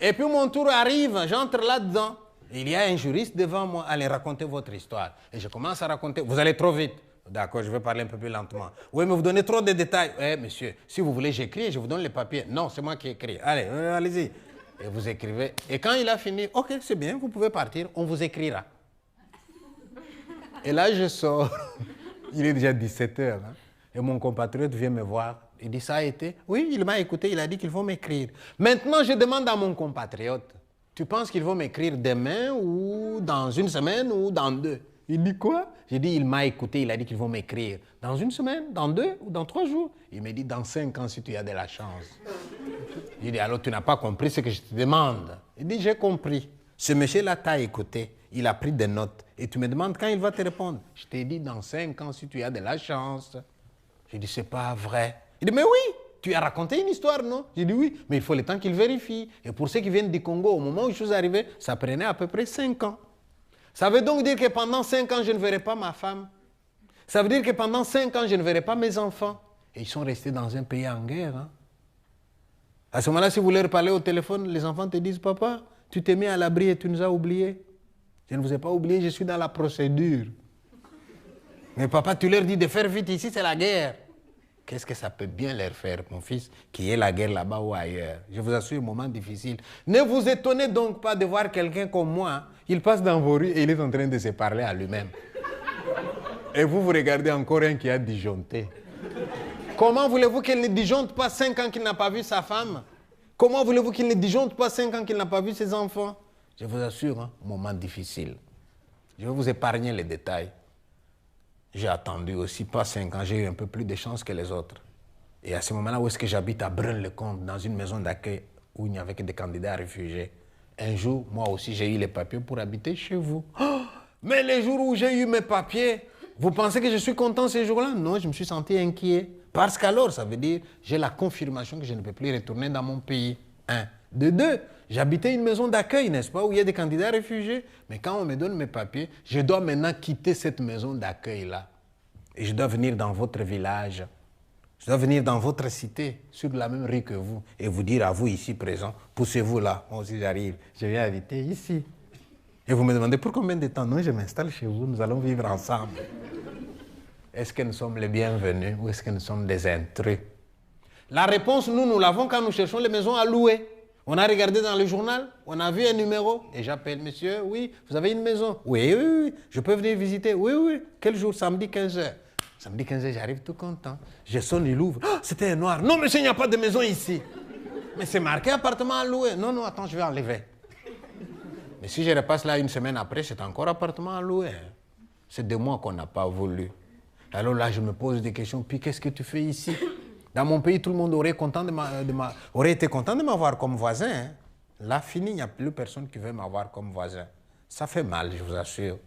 Et puis, mon tour arrive, j'entre là-dedans. Il y a un juriste devant moi. Allez, racontez votre histoire. Et je commence à raconter. Vous allez trop vite. D'accord, je vais parler un peu plus lentement. Oui, mais vous donnez trop de détails. Eh, monsieur, si vous voulez, j'écris, je vous donne les papiers. Non, c'est moi qui écris. Allez, allez-y. Et vous écrivez. Et quand il a fini, ok, c'est bien, vous pouvez partir, on vous écrira. Et là, je sors. Il est déjà 17 h. Hein, et mon compatriote vient me voir. Il dit, ça a été? Oui, il m'a écouté, il a dit qu'il faut m'écrire. Maintenant, je demande à mon compatriote, tu penses qu'il va m'écrire demain ou dans une semaine ou dans 2? Il dit quoi? J'ai dit, il m'a écouté, il a dit qu'ils vont m'écrire. Dans une semaine, dans 2 ou dans 3 jours? Il me dit, dans 5 ans si tu as de la chance. J'ai dit, alors tu n'as pas compris ce que je te demande. Il dit, j'ai compris. Ce monsieur-là t'a écouté, il a pris des notes. Et tu me demandes quand il va te répondre. Je t'ai dit, dans 5 ans si tu as de la chance. J'ai dit, c'est pas vrai. Il dit, mais oui, tu as raconté une histoire, non? J'ai dit, oui, mais il faut le temps qu'il vérifie. Et pour ceux qui viennent du Congo, au moment où je suis arrivé, ça prenait à peu près 5 ans. Ça veut donc dire que pendant 5 ans, je ne verrai pas ma femme. Ça veut dire que pendant 5 ans, je ne verrai pas mes enfants. Et ils sont restés dans un pays en guerre. Hein. À ce moment-là, si vous leur parlez au téléphone, les enfants te disent, papa, tu t'es mis à l'abri et tu nous as oubliés. Je ne vous ai pas oublié, je suis dans la procédure. Mais papa, tu leur dis de faire vite, ici c'est la guerre. Qu'est-ce que ça peut bien leur faire, mon fils, qu'il y ait la guerre là-bas ou ailleurs? Je vous assure, un moment difficile. Ne vous étonnez donc pas de voir quelqu'un comme moi. Il passe dans vos rues et il est en train de se parler à lui-même. Et vous regardez encore un qui a disjoncté. Comment voulez-vous qu'il ne disjoncte pas 5 ans qu'il n'a pas vu sa femme? Comment voulez-vous qu'il ne disjoncte pas 5 ans qu'il n'a pas vu ses enfants? Je vous assure, un moment difficile. Je vais vous épargner les détails. J'ai attendu aussi, pas 5 ans, j'ai eu un peu plus de chance que les autres. Et à ce moment-là, où est-ce que j'habite à Braine-le-Comte, dans une maison d'accueil où il n'y avait que des candidats réfugiés. Un jour, moi aussi, j'ai eu les papiers pour habiter chez vous. Oh, mais les jours où j'ai eu mes papiers, vous pensez que je suis content ces jours-là? Non, je me suis senti inquiet. Parce qu'alors, ça veut dire, j'ai la confirmation que je ne peux plus retourner dans mon pays. 1. De 2, j'habitais une maison d'accueil, n'est-ce pas, où il y a des candidats réfugiés. Mais quand on me donne mes papiers, je dois maintenant quitter cette maison d'accueil-là. Et je dois venir dans votre village. Je dois venir dans votre cité, sur la même rue que vous, et vous dire à vous ici présents, poussez-vous là, moi aussi j'arrive, je viens habiter ici. Et vous me demandez pour combien de temps? Non, je m'installe chez vous, nous allons vivre ensemble. Est-ce que nous sommes les bienvenus ou est-ce que nous sommes des intrus? La réponse, nous l'avons quand nous cherchons les maisons à louer. On a regardé dans le journal, on a vu un numéro, et j'appelle, monsieur, oui, vous avez une maison? Oui, oui, oui, je peux venir visiter? Oui, oui, quel jour? Samedi 15 h. Samedi 15 h, j'arrive tout content. Je sonne, il ouvre. Oh, c'était un noir. Non, monsieur, il n'y a pas de maison ici. Mais c'est marqué appartement à louer. Non, non, attends, je vais enlever. Mais si je repasse là une semaine après, c'est encore appartement à louer. C'est de moi qu'on n'a pas voulu. Alors là, je me pose des questions. Puis qu'est-ce que tu fais ici? Dans mon pays, tout le monde aurait été content de m'avoir comme voisin. Hein. Là, fini, il n'y a plus personne qui veut m'avoir comme voisin. Ça fait mal, je vous assure.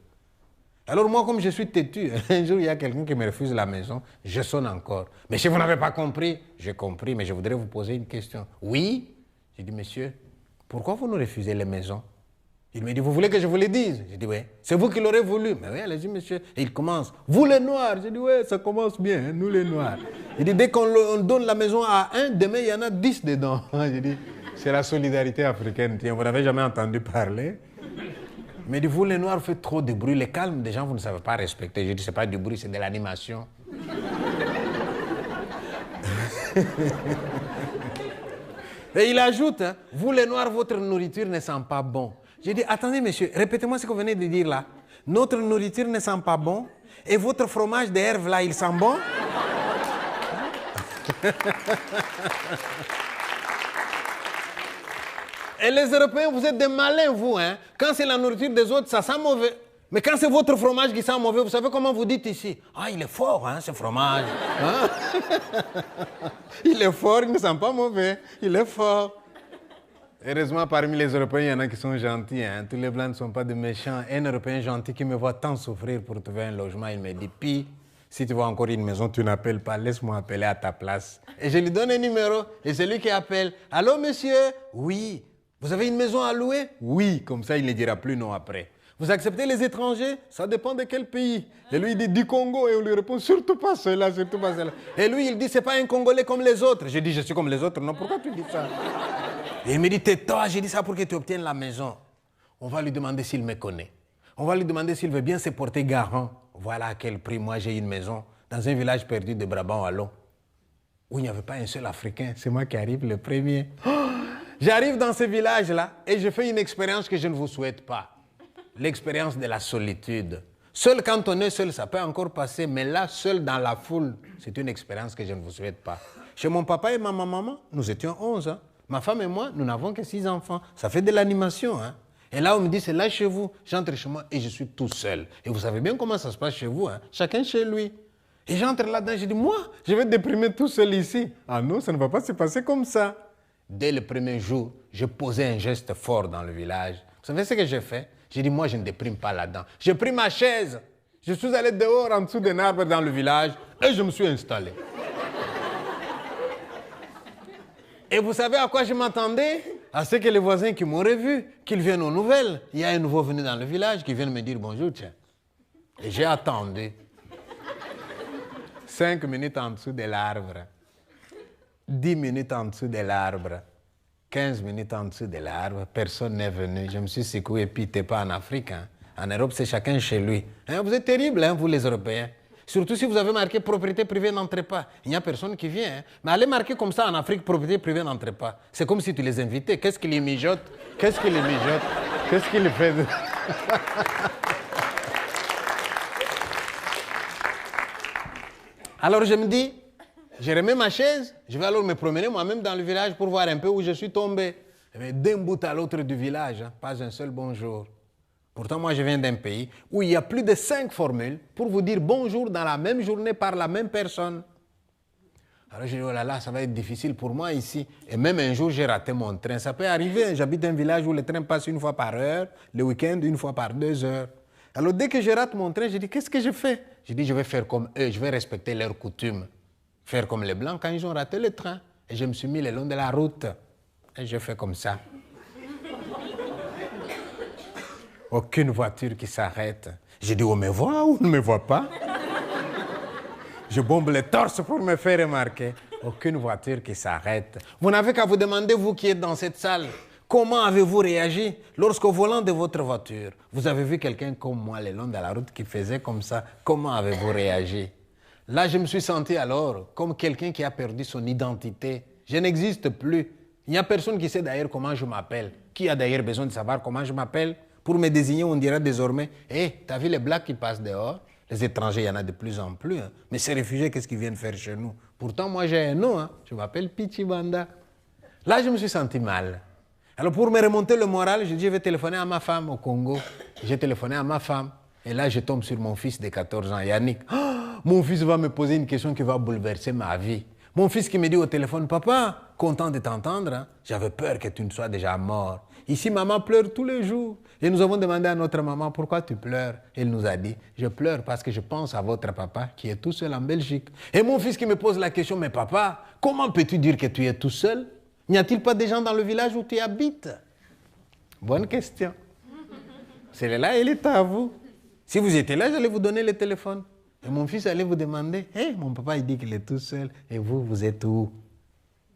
Alors moi, comme je suis têtu, un jour, il y a quelqu'un qui me refuse la maison, je sonne encore. Mais si vous n'avez pas compris, j'ai compris, mais je voudrais vous poser une question. Oui? J'ai dit, monsieur, pourquoi vous nous refusez les maisons? Il me dit, vous voulez que je vous le dise? J'ai dit, oui. C'est vous qui l'aurez voulu. Mais oui, allez-y, monsieur. Et il commence, vous les Noirs. J'ai dit, oui, ça commence bien, hein, nous les Noirs. Il dit, dès qu'on donne la maison à un, demain, il y en a 10 dedans. J'ai dit, c'est la solidarité africaine. Tiens, vous n'avez jamais entendu parler? Mais dit, vous les Noirs, vous faites trop de bruit. Les calmes des gens, vous ne savez pas respecter. J'ai dit, c'est pas du bruit, c'est de l'animation. Et il ajoute, hein, vous les Noirs, votre nourriture ne sent pas bon. J'ai dit, attendez monsieur, répétez-moi ce que vous venez de dire là. Notre nourriture ne sent pas bon et votre fromage de herbe là, il sent bon? Et les Européens, vous êtes des malins, vous. Hein? Quand c'est la nourriture des autres, ça sent mauvais. Mais quand c'est votre fromage qui sent mauvais, vous savez comment vous dites ici? Ah, il est fort, hein, ce fromage. Hein? Il est fort, il ne sent pas mauvais. Il est fort. Heureusement, parmi les Européens, il y en a qui sont gentils. Hein? Tous les Blancs ne sont pas de méchants. Un Européen gentil qui me voit tant souffrir pour trouver un logement, il me dit, Pi, si tu veux encore une maison, tu n'appelles pas, laisse-moi appeler à ta place. Et je lui donne un numéro, et c'est lui qui appelle. Allô, monsieur? Oui. Vous avez une maison à louer? Oui. Comme ça, il ne dira plus non après. Vous acceptez les étrangers? Ça dépend de quel pays. Et lui, il dit du Congo. Et on lui répond, surtout pas cela, surtout pas cela. Et lui, il dit, c'est pas un Congolais comme les autres. Je dis, je suis comme les autres. Non, pourquoi tu dis ça? Et il me dit, tais-toi, j'ai dit ça pour que tu obtiennes la maison. On va lui demander s'il me connaît. On va lui demander s'il veut bien se porter garant. Voilà à quel prix moi j'ai une maison dans un village perdu de Brabant-Wallon où il n'y avait pas un seul Africain. C'est moi qui arrive le premier. Oh, j'arrive dans ce village-là et je fais une expérience que je ne vous souhaite pas. L'expérience de la solitude. Seul quand on est seul, ça peut encore passer, mais là, seul dans la foule, c'est une expérience que je ne vous souhaite pas. Chez mon papa et ma maman, nous étions 11. Hein. Ma femme et moi, nous n'avons que 6 enfants. Ça fait de l'animation. Hein. Et là, on me dit, c'est là chez vous. J'entre chez moi et je suis tout seul. Et vous savez bien comment ça se passe chez vous. Hein. Chacun chez lui. Et j'entre là-dedans, je dis, moi, je vais déprimer tout seul ici. Ah non, ça ne va pas se passer comme ça. Dès le premier jour, je posais un geste fort dans le village. Vous savez ce que j'ai fait? J'ai dit, moi, je ne déprime pas là-dedans. J'ai pris ma chaise. Je suis allé dehors, en dessous d'un arbre dans le village, et je me suis installé. Et vous savez à quoi je m'attendais? À ce que les voisins qui m'auraient vu, qu'ils viennent aux nouvelles. Il y a un nouveau venu dans le village qui vient me dire bonjour, tiens. Et j'ai attendu. 5 minutes en dessous de l'arbre. 10 minutes en dessous de l'arbre. 15 minutes en dessous de l'arbre. Personne n'est venu. Je me suis secoué et puis t'es pas en Afrique. Hein. En Europe, c'est chacun chez lui. Hein, vous êtes terribles, hein, vous les Européens. Surtout si vous avez marqué propriété privée n'entrez pas. Il n'y a personne qui vient. Hein. Mais allez marquer comme ça en Afrique, propriété privée n'entrez pas. C'est comme si tu les invitais. Qu'est-ce qu'ils les mijotent? Qu'est-ce qu'ils les mijotent? Qu'est-ce qu'ils fait? Alors je me dis, je remets ma chaise, je vais alors me promener moi-même dans le village pour voir un peu où je suis tombé. Mais d'un bout à l'autre du village, hein, pas un seul bonjour. Pourtant, moi, je viens d'un pays où il y a plus de 5 formules pour vous dire bonjour dans la même journée par la même personne. Alors, je dis, oh là là, ça va être difficile pour moi ici. Et même un jour, j'ai raté mon train. Ça peut arriver. J'habite dans un village où le train passe 1 fois par heure, le week-end 1 fois par 2 heures. Alors, dès que je rate mon train, je dis, qu'est-ce que je fais? Je dis, je vais faire comme eux, je vais respecter leurs coutumes. Faire comme les Blancs quand ils ont raté le train. Et je me suis mis le long de la route. Et je fais comme ça. Aucune voiture qui s'arrête. Je dis, on me voit ou on ne me voit pas? Je bombe le torse pour me faire remarquer. Aucune voiture qui s'arrête. Vous n'avez qu'à vous demander, vous qui êtes dans cette salle, comment avez-vous réagi lorsqu'au volant de votre voiture, vous avez vu quelqu'un comme moi le long de la route qui faisait comme ça? Comment avez-vous réagi? Là, je me suis senti alors comme quelqu'un qui a perdu son identité. Je n'existe plus. Il n'y a personne qui sait d'ailleurs comment je m'appelle. Qui a d'ailleurs besoin de savoir comment je m'appelle? Pour me désigner, on dira désormais, hé, t'as vu les Blacks qui passent dehors? Les étrangers, il y en a de plus en plus. Hein. Mais ces réfugiés, qu'est-ce qu'ils viennent faire chez nous? Pourtant, moi, j'ai un nom. Hein. Je m'appelle Pichibanda. Là, je me suis senti mal. Alors, pour me remonter le moral, je dis, je vais téléphoner à ma femme au Congo. J'ai téléphoné à ma femme. Et là, je tombe sur mon fils de 14 ans, Yannick. Oh, mon fils va me poser une question qui va bouleverser ma vie. Mon fils qui me dit au téléphone, papa, content de t'entendre, hein? J'avais peur que tu ne sois déjà mort. Ici, maman pleure tous les jours. Et nous avons demandé à notre maman, pourquoi tu pleures? Elle nous a dit, je pleure parce que je pense à votre papa qui est tout seul en Belgique. Et mon fils qui me pose la question, mais papa, comment peux-tu dire que tu es tout seul? N'y a-t-il pas des gens dans le village où tu habites? Bonne question. Celle-là, elle est à vous. Si vous étiez là, j'allais vous donner le téléphone. Et mon fils allait vous demander, hey, mon papa, il dit qu'il est tout seul. Et vous, vous êtes où?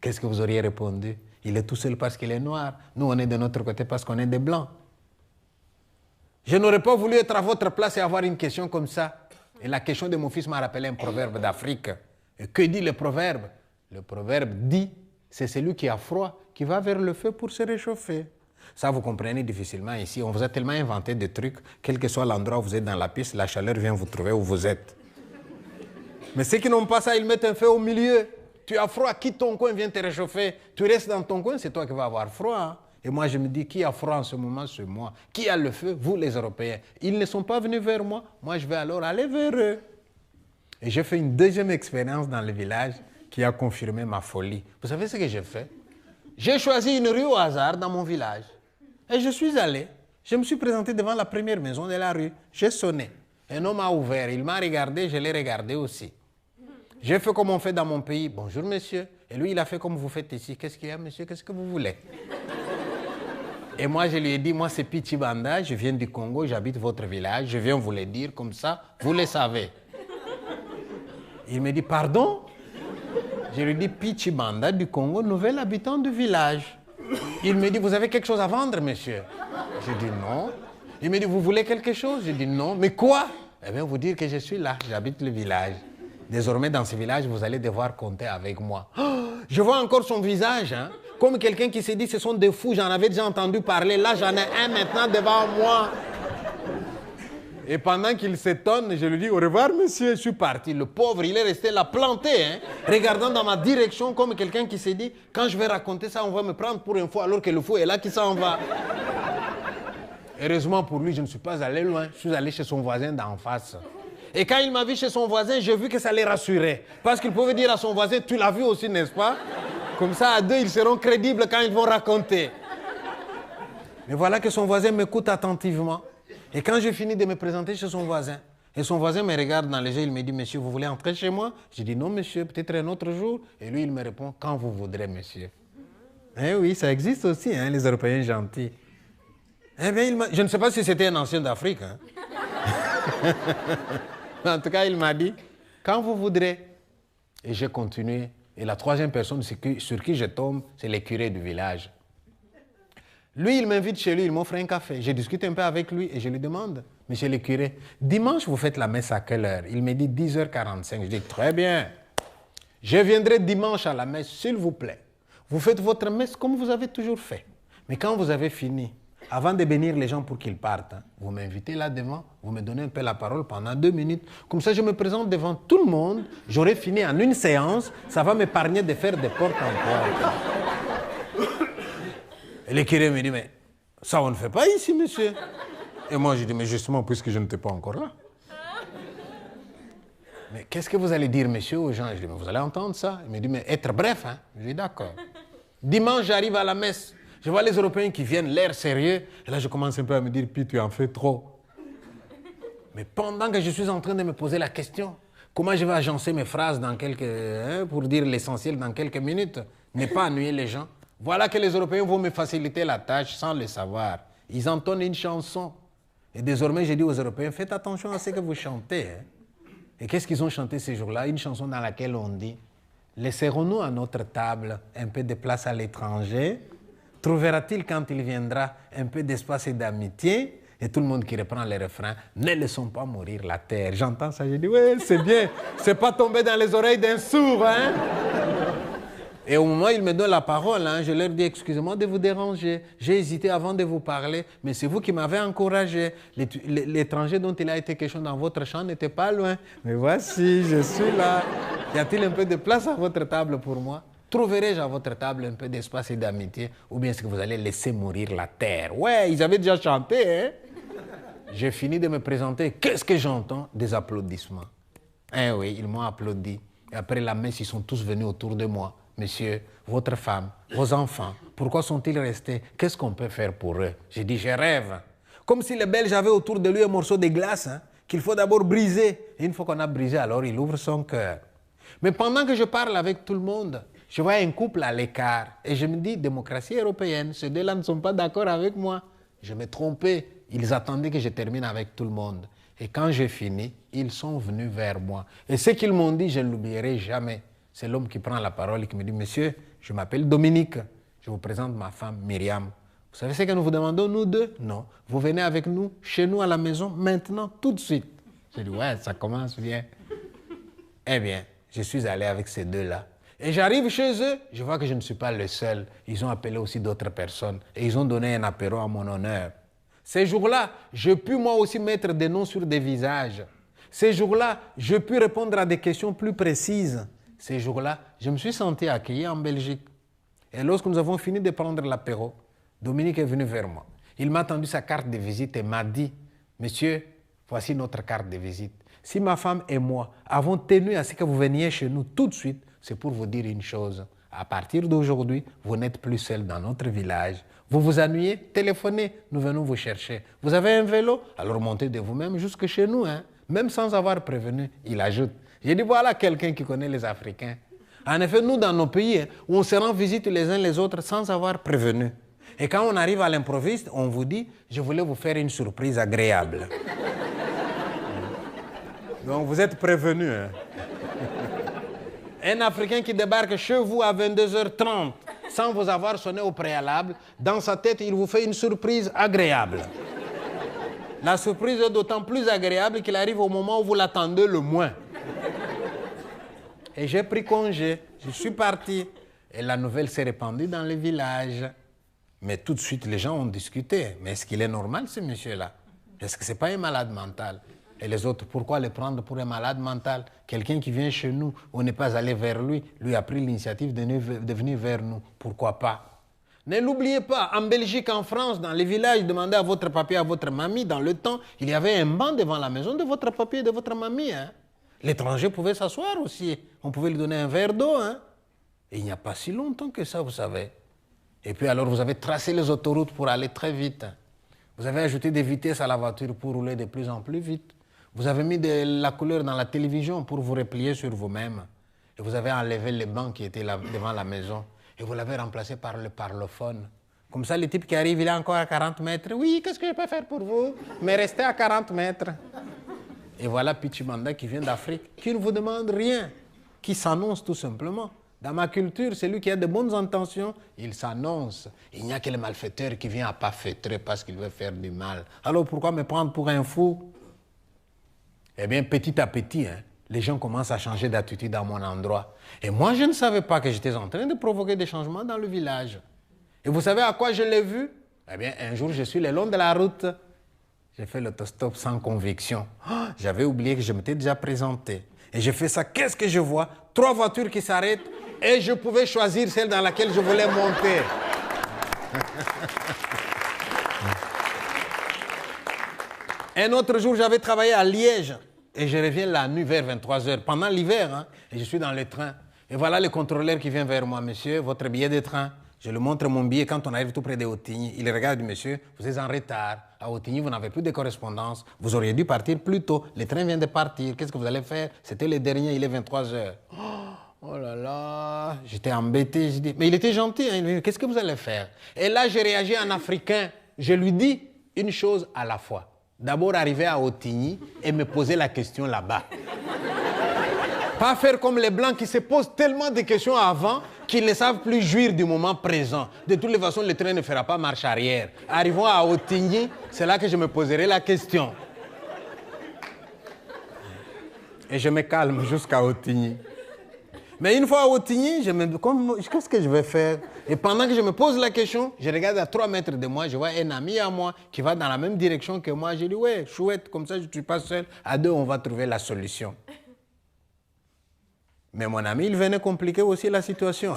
Qu'est-ce que vous auriez répondu? Il est tout seul parce qu'il est noir. Nous, on est de notre côté parce qu'on est des blancs. Je n'aurais pas voulu être à votre place et avoir une question comme ça. Et la question de mon fils m'a rappelé un proverbe d'Afrique. Et que dit le proverbe? Le proverbe dit, c'est celui qui a froid qui va vers le feu pour se réchauffer. Ça, vous comprenez difficilement ici. On vous a tellement inventé des trucs, quel que soit l'endroit où vous êtes dans la piste, la chaleur vient vous trouver où vous êtes. Mais ceux qui n'ont pas ça, ils mettent un feu au milieu. Tu as froid, quitte ton coin, viens te réchauffer. Tu restes dans ton coin, c'est toi qui vas avoir froid. Hein? Et moi, je me dis, qui a froid en ce moment? C'est moi. Qui a le feu? Vous, les Européens. Ils ne sont pas venus vers moi. Moi, je vais alors aller vers eux. Et j'ai fait une deuxième expérience dans le village qui a confirmé ma folie. Vous savez ce que j'ai fait? J'ai choisi une rue au hasard dans mon village. Et je suis allé. Je me suis présenté devant la première maison de la rue. J'ai sonné. Un homme a ouvert. Il m'a regardé, je l'ai regardé aussi. J'ai fait comme on fait dans mon pays. Bonjour, monsieur. Et lui, il a fait comme vous faites ici. Qu'est-ce qu'il y a, monsieur? Qu'est-ce que vous voulez? Et moi, je lui ai dit, moi, c'est Pichi Banda. Je viens du Congo. J'habite votre village. Je viens vous le dire comme ça. Vous le savez. Il me dit, pardon? Je lui dis, Pichi Banda du Congo, nouvel habitant du village. Il me dit, vous avez quelque chose à vendre, monsieur? Je dis non. Il me dit, vous voulez quelque chose? Je dis non. Mais quoi? Eh bien, vous dire que je suis là, j'habite le village. Désormais, dans ce village, vous allez devoir compter avec moi. Oh, je vois encore son visage, hein? Comme quelqu'un qui s'est dit, ce sont des fous, j'en avais déjà entendu parler. Là, j'en ai un maintenant devant moi. Et pendant qu'il s'étonne, je lui dis, au revoir, monsieur, je suis parti. Le pauvre, il est resté là planté, hein, regardant dans ma direction comme quelqu'un qui s'est dit, quand je vais raconter ça, on va me prendre pour un fou, alors que le fou est là qui s'en va. Heureusement pour lui, je ne suis pas allé loin. Je suis allé chez son voisin d'en face. Et quand il m'a vu chez son voisin, j'ai vu que ça les rassurait. Parce qu'il pouvait dire à son voisin, tu l'as vu aussi, n'est-ce pas? Comme ça, à deux, ils seront crédibles quand ils vont raconter. Mais voilà que son voisin m'écoute attentivement. Et quand j'ai fini de me présenter chez son voisin, et son voisin me regarde dans les yeux, il me dit, monsieur, vous voulez entrer chez moi? Je dis, non, monsieur, peut-être un autre jour. Et lui, il me répond, quand vous voudrez, monsieur. Eh oui, ça existe aussi, hein, les Européens gentils. Eh bien, je ne sais pas si c'était un ancien d'Afrique. Hein. En tout cas, il m'a dit, quand vous voudrez. Et j'ai continué. Et la troisième personne sur qui je tombe, c'est le curé du village. Lui, il m'invite chez lui, il m'offre un café. Je discute un peu avec lui et je lui demande, monsieur le curé, dimanche, vous faites la messe à quelle heure? Il me dit 10h45. Je dis, très bien. Je viendrai dimanche à la messe, s'il vous plaît. Vous faites votre messe comme vous avez toujours fait. Mais quand vous avez fini, avant de bénir les gens pour qu'ils partent, hein, vous m'invitez là devant, vous me donnez un peu la parole pendant 2 minutes. Comme ça, je me présente devant tout le monde. J'aurai fini en une séance. Ça va m'épargner de faire des portes en porte. Et le curé me dit, mais ça, on ne fait pas ici, monsieur. Et moi, je dis, mais justement, puisque je n'étais pas encore là. Mais qu'est-ce que vous allez dire, monsieur, aux gens? Je dis, mais vous allez entendre ça. Il me dit, mais être bref, hein? Je dis, d'accord. Dimanche, j'arrive à la messe. Je vois les Européens qui viennent, l'air sérieux. Et là, je commence un peu à me dire, puis tu en fais trop. Mais pendant que je suis en train de me poser la question, comment je vais agencer mes phrases dans pour dire l'essentiel dans quelques minutes, ne pas ennuyer les gens. Voilà que les Européens vont me faciliter la tâche sans le savoir. Ils entonnent une chanson. Et désormais, je dis aux Européens, faites attention à ce que vous chantez. Hein. Et qu'est-ce qu'ils ont chanté ces jours-là? Une chanson dans laquelle on dit, laisserons-nous à notre table un peu de place à l'étranger? Trouvera-t-il quand il viendra un peu d'espace et d'amitié? Et tout le monde qui reprend le refrain, ne laissons pas mourir la terre. J'entends ça, je dis, ouais, c'est bien. C'est pas tombé dans les oreilles d'un sourd, hein? Et au moment où ils me donnent la parole, hein, je leur dis, excusez-moi de vous déranger. J'ai hésité avant de vous parler, mais c'est vous qui m'avez encouragé. L'étranger dont il a été question dans votre chant n'était pas loin. Mais voici, je suis là. Y a-t-il un peu de place à votre table pour moi? Trouverai-je à votre table un peu d'espace et d'amitié? Ou bien est-ce que vous allez laisser mourir la terre? Ouais, ils avaient déjà chanté, hein? j'ai fini de me présenter. Qu'est-ce que j'entends? Des applaudissements. Eh oui, ils m'ont applaudi. Et après la messe, ils sont tous venus autour de moi. Monsieur, votre femme, vos enfants, pourquoi sont-ils restés? Qu'est-ce qu'on peut faire pour eux? J'ai dit, je rêve. Comme si le Belge avait autour de lui un morceau de glace qu'il faut d'abord briser. Et une fois qu'on a brisé, alors il ouvre son cœur. Mais pendant que je parle avec tout le monde, je vois un couple à l'écart. Et je me dis, démocratie européenne, ces deux-là ne sont pas d'accord avec moi. Je me trompais. Ils attendaient que je termine avec tout le monde. Et quand j'ai fini, ils sont venus vers moi. Et ce qu'ils m'ont dit, je ne l'oublierai jamais. C'est l'homme qui prend la parole et qui me dit, monsieur, je m'appelle Dominique. Je vous présente ma femme Myriam. Vous savez ce que nous vous demandons, nous deux? Non. Vous venez avec nous, chez nous à la maison, maintenant, tout de suite. J'ai dit, ouais, ça commence bien. Eh bien, je suis allé avec ces deux-là. Et j'arrive chez eux, je vois que je ne suis pas le seul. Ils ont appelé aussi d'autres personnes et ils ont donné un apéro à mon honneur. Ces jours-là, je puis moi aussi mettre des noms sur des visages. Ces jours-là, je puis répondre à des questions plus précises. Ces jours-là, je me suis senti accueilli en Belgique. Et lorsque nous avons fini de prendre l'apéro, Dominique est venu vers moi. Il m'a tendu sa carte de visite et m'a dit, « Monsieur, voici notre carte de visite. Si ma femme et moi avons tenu à ce que vous veniez chez nous tout de suite, c'est pour vous dire une chose. À partir d'aujourd'hui, vous n'êtes plus seul dans notre village. Vous vous ennuyez, téléphonez, nous venons vous chercher. Vous avez un vélo? Alors montez de vous-même jusque chez nous, même sans avoir prévenu. » Il ajoute. J'ai dit, voilà quelqu'un qui connaît les Africains. En effet, nous, dans nos pays, où on se rend visite les uns les autres sans avoir prévenu. Et quand on arrive à l'improviste, on vous dit, je voulais vous faire une surprise agréable. Donc, vous êtes prévenus. Un Africain qui débarque chez vous à 22h30, sans vous avoir sonné au préalable, dans sa tête, il vous fait une surprise agréable. La surprise est d'autant plus agréable qu'il arrive au moment où vous l'attendez le moins. Et j'ai pris congé, je suis parti. Et la nouvelle s'est répandue dans le village. Mais tout de suite, les gens ont discuté. Mais est-ce qu'il est normal, ce monsieur-là? Est-ce que ce n'est pas un malade mental? Et les autres, pourquoi le prendre pour un malade mental? Quelqu'un qui vient chez nous, on n'est pas allé vers lui, lui a pris l'initiative de venir vers nous. Pourquoi pas? Ne l'oubliez pas, en Belgique, en France, dans les villages, demandez à votre papi, à votre mamie, dans le temps, il y avait un banc devant la maison de votre papi et de votre mamie. L'étranger pouvait s'asseoir aussi. On pouvait lui donner un verre d'eau. Et il n'y a pas si longtemps que ça, vous savez. Et puis alors, vous avez tracé les autoroutes pour aller très vite. Vous avez ajouté des vitesses à la voiture pour rouler de plus en plus vite. Vous avez mis de la couleur dans la télévision pour vous replier sur vous-même. Et vous avez enlevé les bancs qui étaient là, devant la maison. Et vous l'avez remplacé par le parlophone. Comme ça, le type qui arrive, il est encore à 40 mètres. Oui, qu'est-ce que je peux faire pour vous? Mais restez à 40 mètres. Et voilà Pichimanda qui vient d'Afrique, qui ne vous demande rien, qui s'annonce tout simplement. Dans ma culture, celui qui a de bonnes intentions, il s'annonce. Il n'y a que le malfaiteur qui vient à pas feutrer parce qu'il veut faire du mal. Alors pourquoi me prendre pour un fou? Eh bien, petit à petit, les gens commencent à changer d'attitude à mon endroit. Et moi, je ne savais pas que j'étais en train de provoquer des changements dans le village. Et vous savez à quoi je l'ai vu? Eh bien, un jour, je suis le long de la route. J'ai fait l'autostop sans conviction. Oh, j'avais oublié que je m'étais déjà présenté. Et j'ai fait ça. Qu'est-ce que je vois? 3 voitures qui s'arrêtent et je pouvais choisir celle dans laquelle je voulais monter. Un autre jour, j'avais travaillé à Liège et je reviens la nuit vers 23h, pendant l'hiver, et je suis dans le train. Et voilà le contrôleur qui vient vers moi. Monsieur, votre billet de train. Je lui montre mon billet quand on arrive tout près de Otigny. Il regarde, monsieur, vous êtes en retard. À Otigny, vous n'avez plus de correspondance. Vous auriez dû partir plus tôt. Le train vient de partir. Qu'est-ce que vous allez faire? C'était le dernier, il est 23h. Oh là là, j'étais embêté. Je dis, mais il était gentil. Il me dit, qu'est-ce que vous allez faire? Et là, j'ai réagi en africain. Je lui dis une chose à la fois. D'abord, arriver à Otigny et me poser la question là-bas. Pas faire comme les Blancs qui se posent tellement de questions avant qu'ils ne savent plus jouir du moment présent. De toutes les façons, le train ne fera pas marche arrière. Arrivons à Otigny, c'est là que je me poserai la question. Et je me calme jusqu'à Otigny. Mais une fois à Otigny, qu'est-ce que je vais faire? Et pendant que je me pose la question, je regarde à 3 mètres de moi, je vois un ami à moi qui va dans la même direction que moi. Je dis, ouais, chouette, comme ça je ne suis pas seul. À 2, on va trouver la solution. Mais mon ami, il venait compliquer aussi la situation.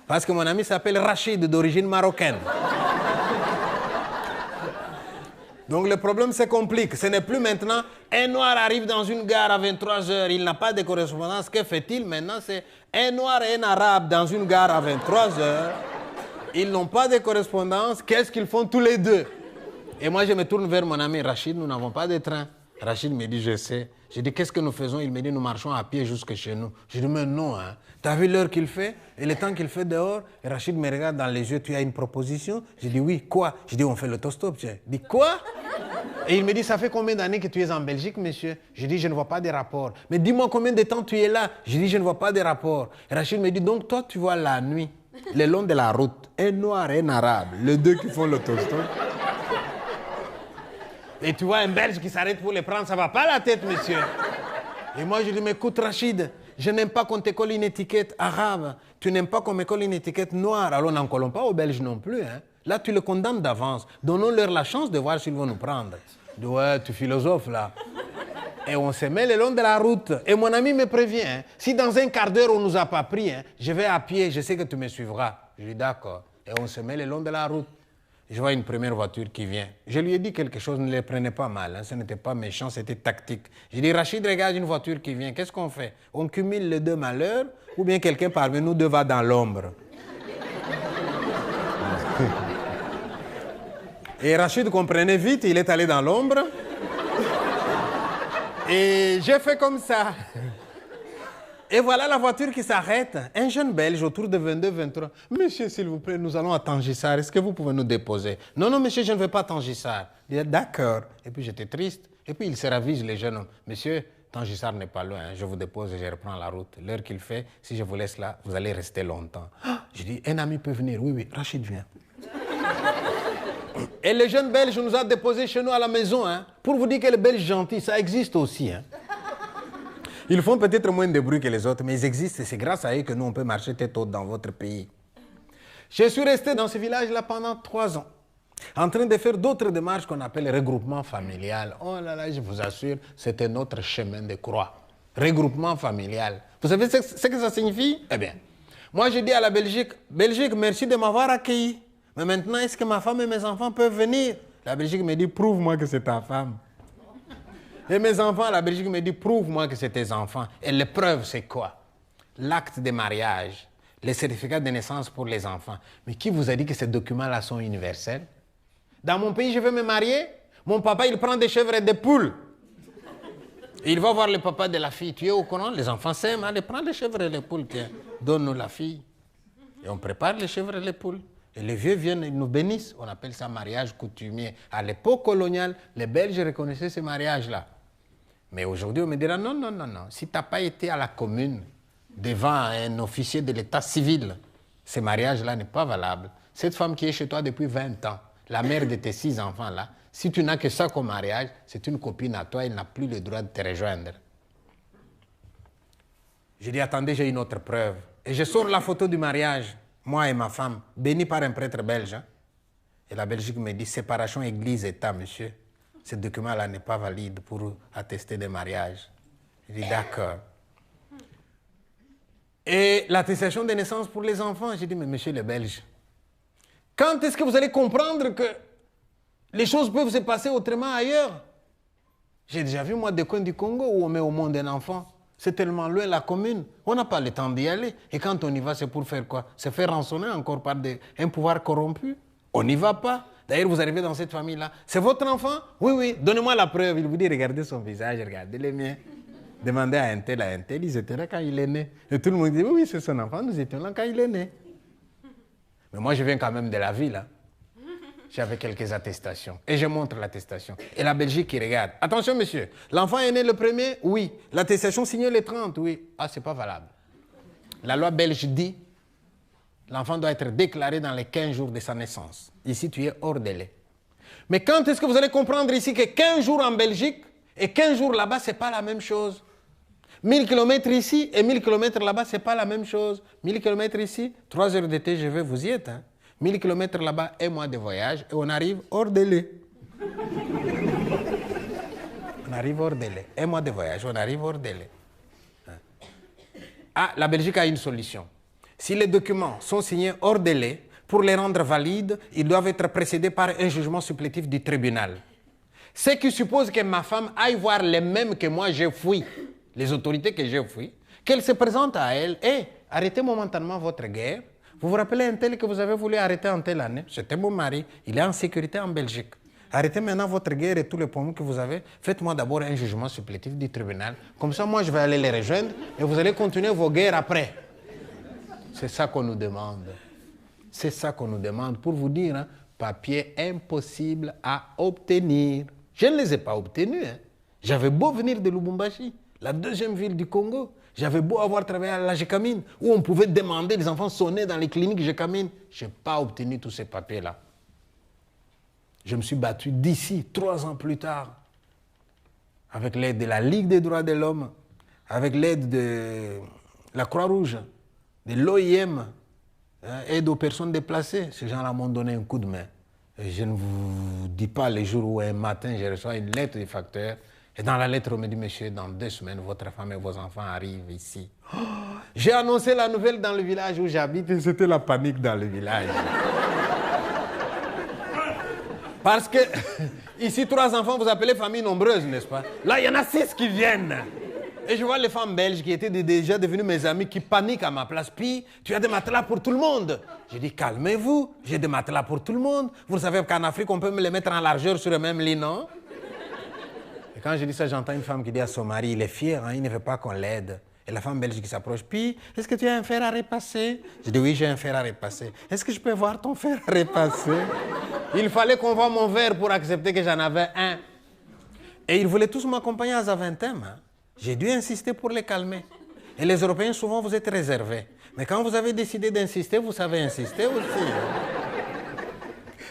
Parce que mon ami s'appelle Rachid, d'origine marocaine. Donc le problème se complique. Ce n'est plus maintenant, un noir arrive dans une gare à 23 heures, il n'a pas de correspondance. Que fait-il maintenant? C'est un noir et un arabe dans une gare à 23 heures. Ils n'ont pas de correspondance. Qu'est-ce qu'ils font tous les deux? Et moi, je me tourne vers mon ami Rachid, nous n'avons pas de train. Rachid me dit, je sais. Je dis, qu'est-ce que nous faisons? Il me dit, nous marchons à pied jusque chez nous. Je dis, mais non, hein. Tu as vu l'heure qu'il fait et le temps qu'il fait dehors? Et Rachid me regarde dans les yeux, tu as une proposition? Je dis, oui, quoi? Je dis, on fait l'autostop. Je dis, quoi? Et il me dit, ça fait combien d'années que tu es en Belgique, monsieur? Je dis, je ne vois pas de rapport. Mais dis-moi combien de temps tu es là? Je dis, je ne vois pas de rapport. Et Rachid me dit, donc toi, tu vois la nuit, le long de la route, un noir et un arabe, les deux qui font l'autostop. Et tu vois un Belge qui s'arrête pour les prendre, ça ne va pas la tête, monsieur. Et moi, je lui dis, mais écoute, Rachid, je n'aime pas qu'on te colle une étiquette arabe. Tu n'aimes pas qu'on me colle une étiquette noire. Alors, n'en collons pas aux Belges non plus. Hein. Là, tu les condamnes d'avance. Donnons-leur la chance de voir s'ils vont nous prendre. Je dis, ouais, tu philosophes, là. Et on se met le long de la route. Et mon ami me prévient, hein, si dans un quart d'heure, on ne nous a pas pris, hein, je vais à pied, je sais que tu me suivras. Je dis, d'accord. Et on se met le long de la route. Je vois une première voiture qui vient. Je lui ai dit quelque chose, ne les prenez pas mal. Hein. Ce n'était pas méchant, c'était tactique. J'ai dit, Rachid, regarde une voiture qui vient. Qu'est-ce qu'on fait? On cumule les deux malheurs ou bien quelqu'un parmi nous deux va dans l'ombre? Et Rachid comprenait vite, il est allé dans l'ombre. Et j'ai fait comme ça. Et voilà la voiture qui s'arrête. Un jeune Belge autour de 22-23. Monsieur, s'il vous plaît, nous allons à Tangissar. Est-ce que vous pouvez nous déposer? Non, non, monsieur, je ne veux pas Tangissar. Il dit, d'accord. Et puis j'étais triste. Et puis il se ravise, les jeunes hommes. Monsieur, Tangissar n'est pas loin. Je vous dépose et je reprends la route. L'heure qu'il fait, si je vous laisse là, vous allez rester longtemps. Je dis, un ami peut venir. Oui, oui, Rachid vient. Et le jeune Belge nous a déposés chez nous à la maison. Hein, pour vous dire que les Belges gentils, ça existe aussi. Hein. Ils font peut-être moins de bruit que les autres, mais ils existent et c'est grâce à eux que nous, on peut marcher tête haute dans votre pays. Je suis resté dans ce village-là pendant 3 ans, en train de faire d'autres démarches qu'on appelle regroupement familial. Oh là là, je vous assure, c'était notre chemin de croix. Regroupement familial. Vous savez ce que ça signifie? Eh bien, moi je dis à la Belgique, Belgique, merci de m'avoir accueilli. Mais maintenant, est-ce que ma femme et mes enfants peuvent venir? La Belgique me dit, prouve-moi que c'est ta femme. Et mes enfants, la Belgique me dit, prouve-moi que c'est tes enfants. Et l'épreuve, c'est quoi? L'acte de mariage, les certificats de naissance pour les enfants. Mais qui vous a dit que ces documents-là sont universels? Dans mon pays, je veux me marier. Mon papa, il prend des chèvres et des poules. Et il va voir le papa de la fille. Tu es au courant? Les enfants s'aiment. Allez, prends les chèvres et les poules. Tiens, donne-nous la fille. Et on prépare les chèvres et les poules. Et les vieux viennent, ils nous bénissent. On appelle ça mariage coutumier. À l'époque coloniale, les Belges reconnaissaient ce mariage-là. Mais aujourd'hui, on me dira, non, non, non, non. Si tu n'as pas été à la commune, devant un officier de l'état civil, ce mariage-là n'est pas valable. Cette femme qui est chez toi depuis 20 ans, la mère de tes 6 enfants-là, si tu n'as que ça comme mariage, c'est une copine à toi, elle n'a plus le droit de te rejoindre. Je dis, attendez, j'ai une autre preuve. Et je sors la photo du mariage, moi et ma femme, bénis par un prêtre belge. Hein. Et la Belgique me dit, séparation Église-État, monsieur. Ce document-là n'est pas valide pour attester des mariages. Je dis, d'accord. Et l'attestation de naissance pour les enfants, j'ai dit, mais monsieur le Belge, quand est-ce que vous allez comprendre que les choses peuvent se passer autrement ailleurs? J'ai déjà vu, moi, des coins du Congo où on met au monde un enfant. C'est tellement loin, la commune. On n'a pas le temps d'y aller. Et quand on y va, c'est pour faire quoi? Se faire rançonner encore par un pouvoir corrompu? On n'y va pas. D'ailleurs, vous arrivez dans cette famille-là. C'est votre enfant? Oui, oui. Donnez-moi la preuve. Il vous dit, regardez son visage, regardez les miens. Demandez à un tel, ils étaient là quand il est né. Et tout le monde dit, oui, oui, c'est son enfant, nous étions là quand il est né. Mais moi, je viens quand même de la ville. Hein. J'avais quelques attestations. Et je montre l'attestation. Et la Belgique qui regarde. Attention, monsieur. L'enfant est né le 1er? Oui. L'attestation signée le 30? Oui. Ah, c'est pas valable. La loi belge dit, l'enfant doit être déclaré dans les 15 jours de sa naissance. Ici, tu es hors délai. Mais quand est-ce que vous allez comprendre ici que 15 jours en Belgique et 15 jours là-bas, ce n'est pas la même chose? 1000 km ici et 1000 km là-bas, ce n'est pas la même chose. 1000 km ici, 3 heures de TGV, vous y êtes. Hein? 1000 km là-bas, 1 mois de voyage et on arrive hors délai. On arrive hors délai. 1 mois de voyage, on arrive hors délai. Ah, la Belgique a une solution. Si les documents sont signés hors délai, pour les rendre valides, ils doivent être précédés par un jugement supplétif du tribunal. Ce qui suppose que ma femme aille voir les mêmes que moi j'ai fui, les autorités que j'ai fui, qu'elle se présente à elle, et arrêtez momentanément votre guerre. Vous vous rappelez un tel que vous avez voulu arrêter en telle année? C'était mon mari, il est en sécurité en Belgique. Arrêtez maintenant votre guerre et tous les problèmes que vous avez. Faites-moi d'abord un jugement supplétif du tribunal. Comme ça, moi, je vais aller les rejoindre et vous allez continuer vos guerres après. C'est ça qu'on nous demande. C'est ça qu'on nous demande pour vous dire, hein, papier impossible à obtenir. Je ne les ai pas obtenus. Hein. J'avais beau venir de Lubumbashi, la deuxième ville du Congo. J'avais beau avoir travaillé à la Gécamine, où on pouvait demander, les enfants sonner dans les cliniques Gécamine. Je n'ai pas obtenu tous ces papiers-là. Je me suis battu d'ici, 3 ans plus tard, avec l'aide de la Ligue des droits de l'homme, avec l'aide de la Croix-Rouge, de l'OIM, aide aux personnes déplacées. Ces gens-là m'ont donné un coup de main. Et je ne vous dis pas les jours où un matin, j'ai reçu une lettre du facteur. Et dans la lettre, on me dit, monsieur, dans 2 semaines, votre femme et vos enfants arrivent ici. Oh, j'ai annoncé la nouvelle dans le village où j'habite et c'était la panique dans le village. Parce que ici, 3 enfants, vous appelez famille nombreuse, n'est-ce pas? Là, il y en a 6 qui viennent. Et je vois les femmes belges qui étaient déjà devenues mes amies, qui paniquent à ma place. Puis, tu as des matelas pour tout le monde. Je dis, calmez-vous, j'ai des matelas pour tout le monde. Vous savez qu'en Afrique, on peut me les mettre en largeur sur le même lit, non? Et quand je dis ça, j'entends une femme qui dit à son mari, il est fier, hein, il ne veut pas qu'on l'aide. Et la femme belge qui s'approche, puis, est-ce que tu as un fer à repasser? Je dis, oui, j'ai un fer à repasser. Est-ce que je peux voir ton fer à repasser? Il fallait qu'on voie mon verre pour accepter que j'en avais un. Et ils voulaient tous m'accompagner à Zaventem. Hein. J'ai dû insister pour les calmer. Et les Européens, souvent, vous êtes réservés. Mais quand vous avez décidé d'insister, vous savez insister aussi.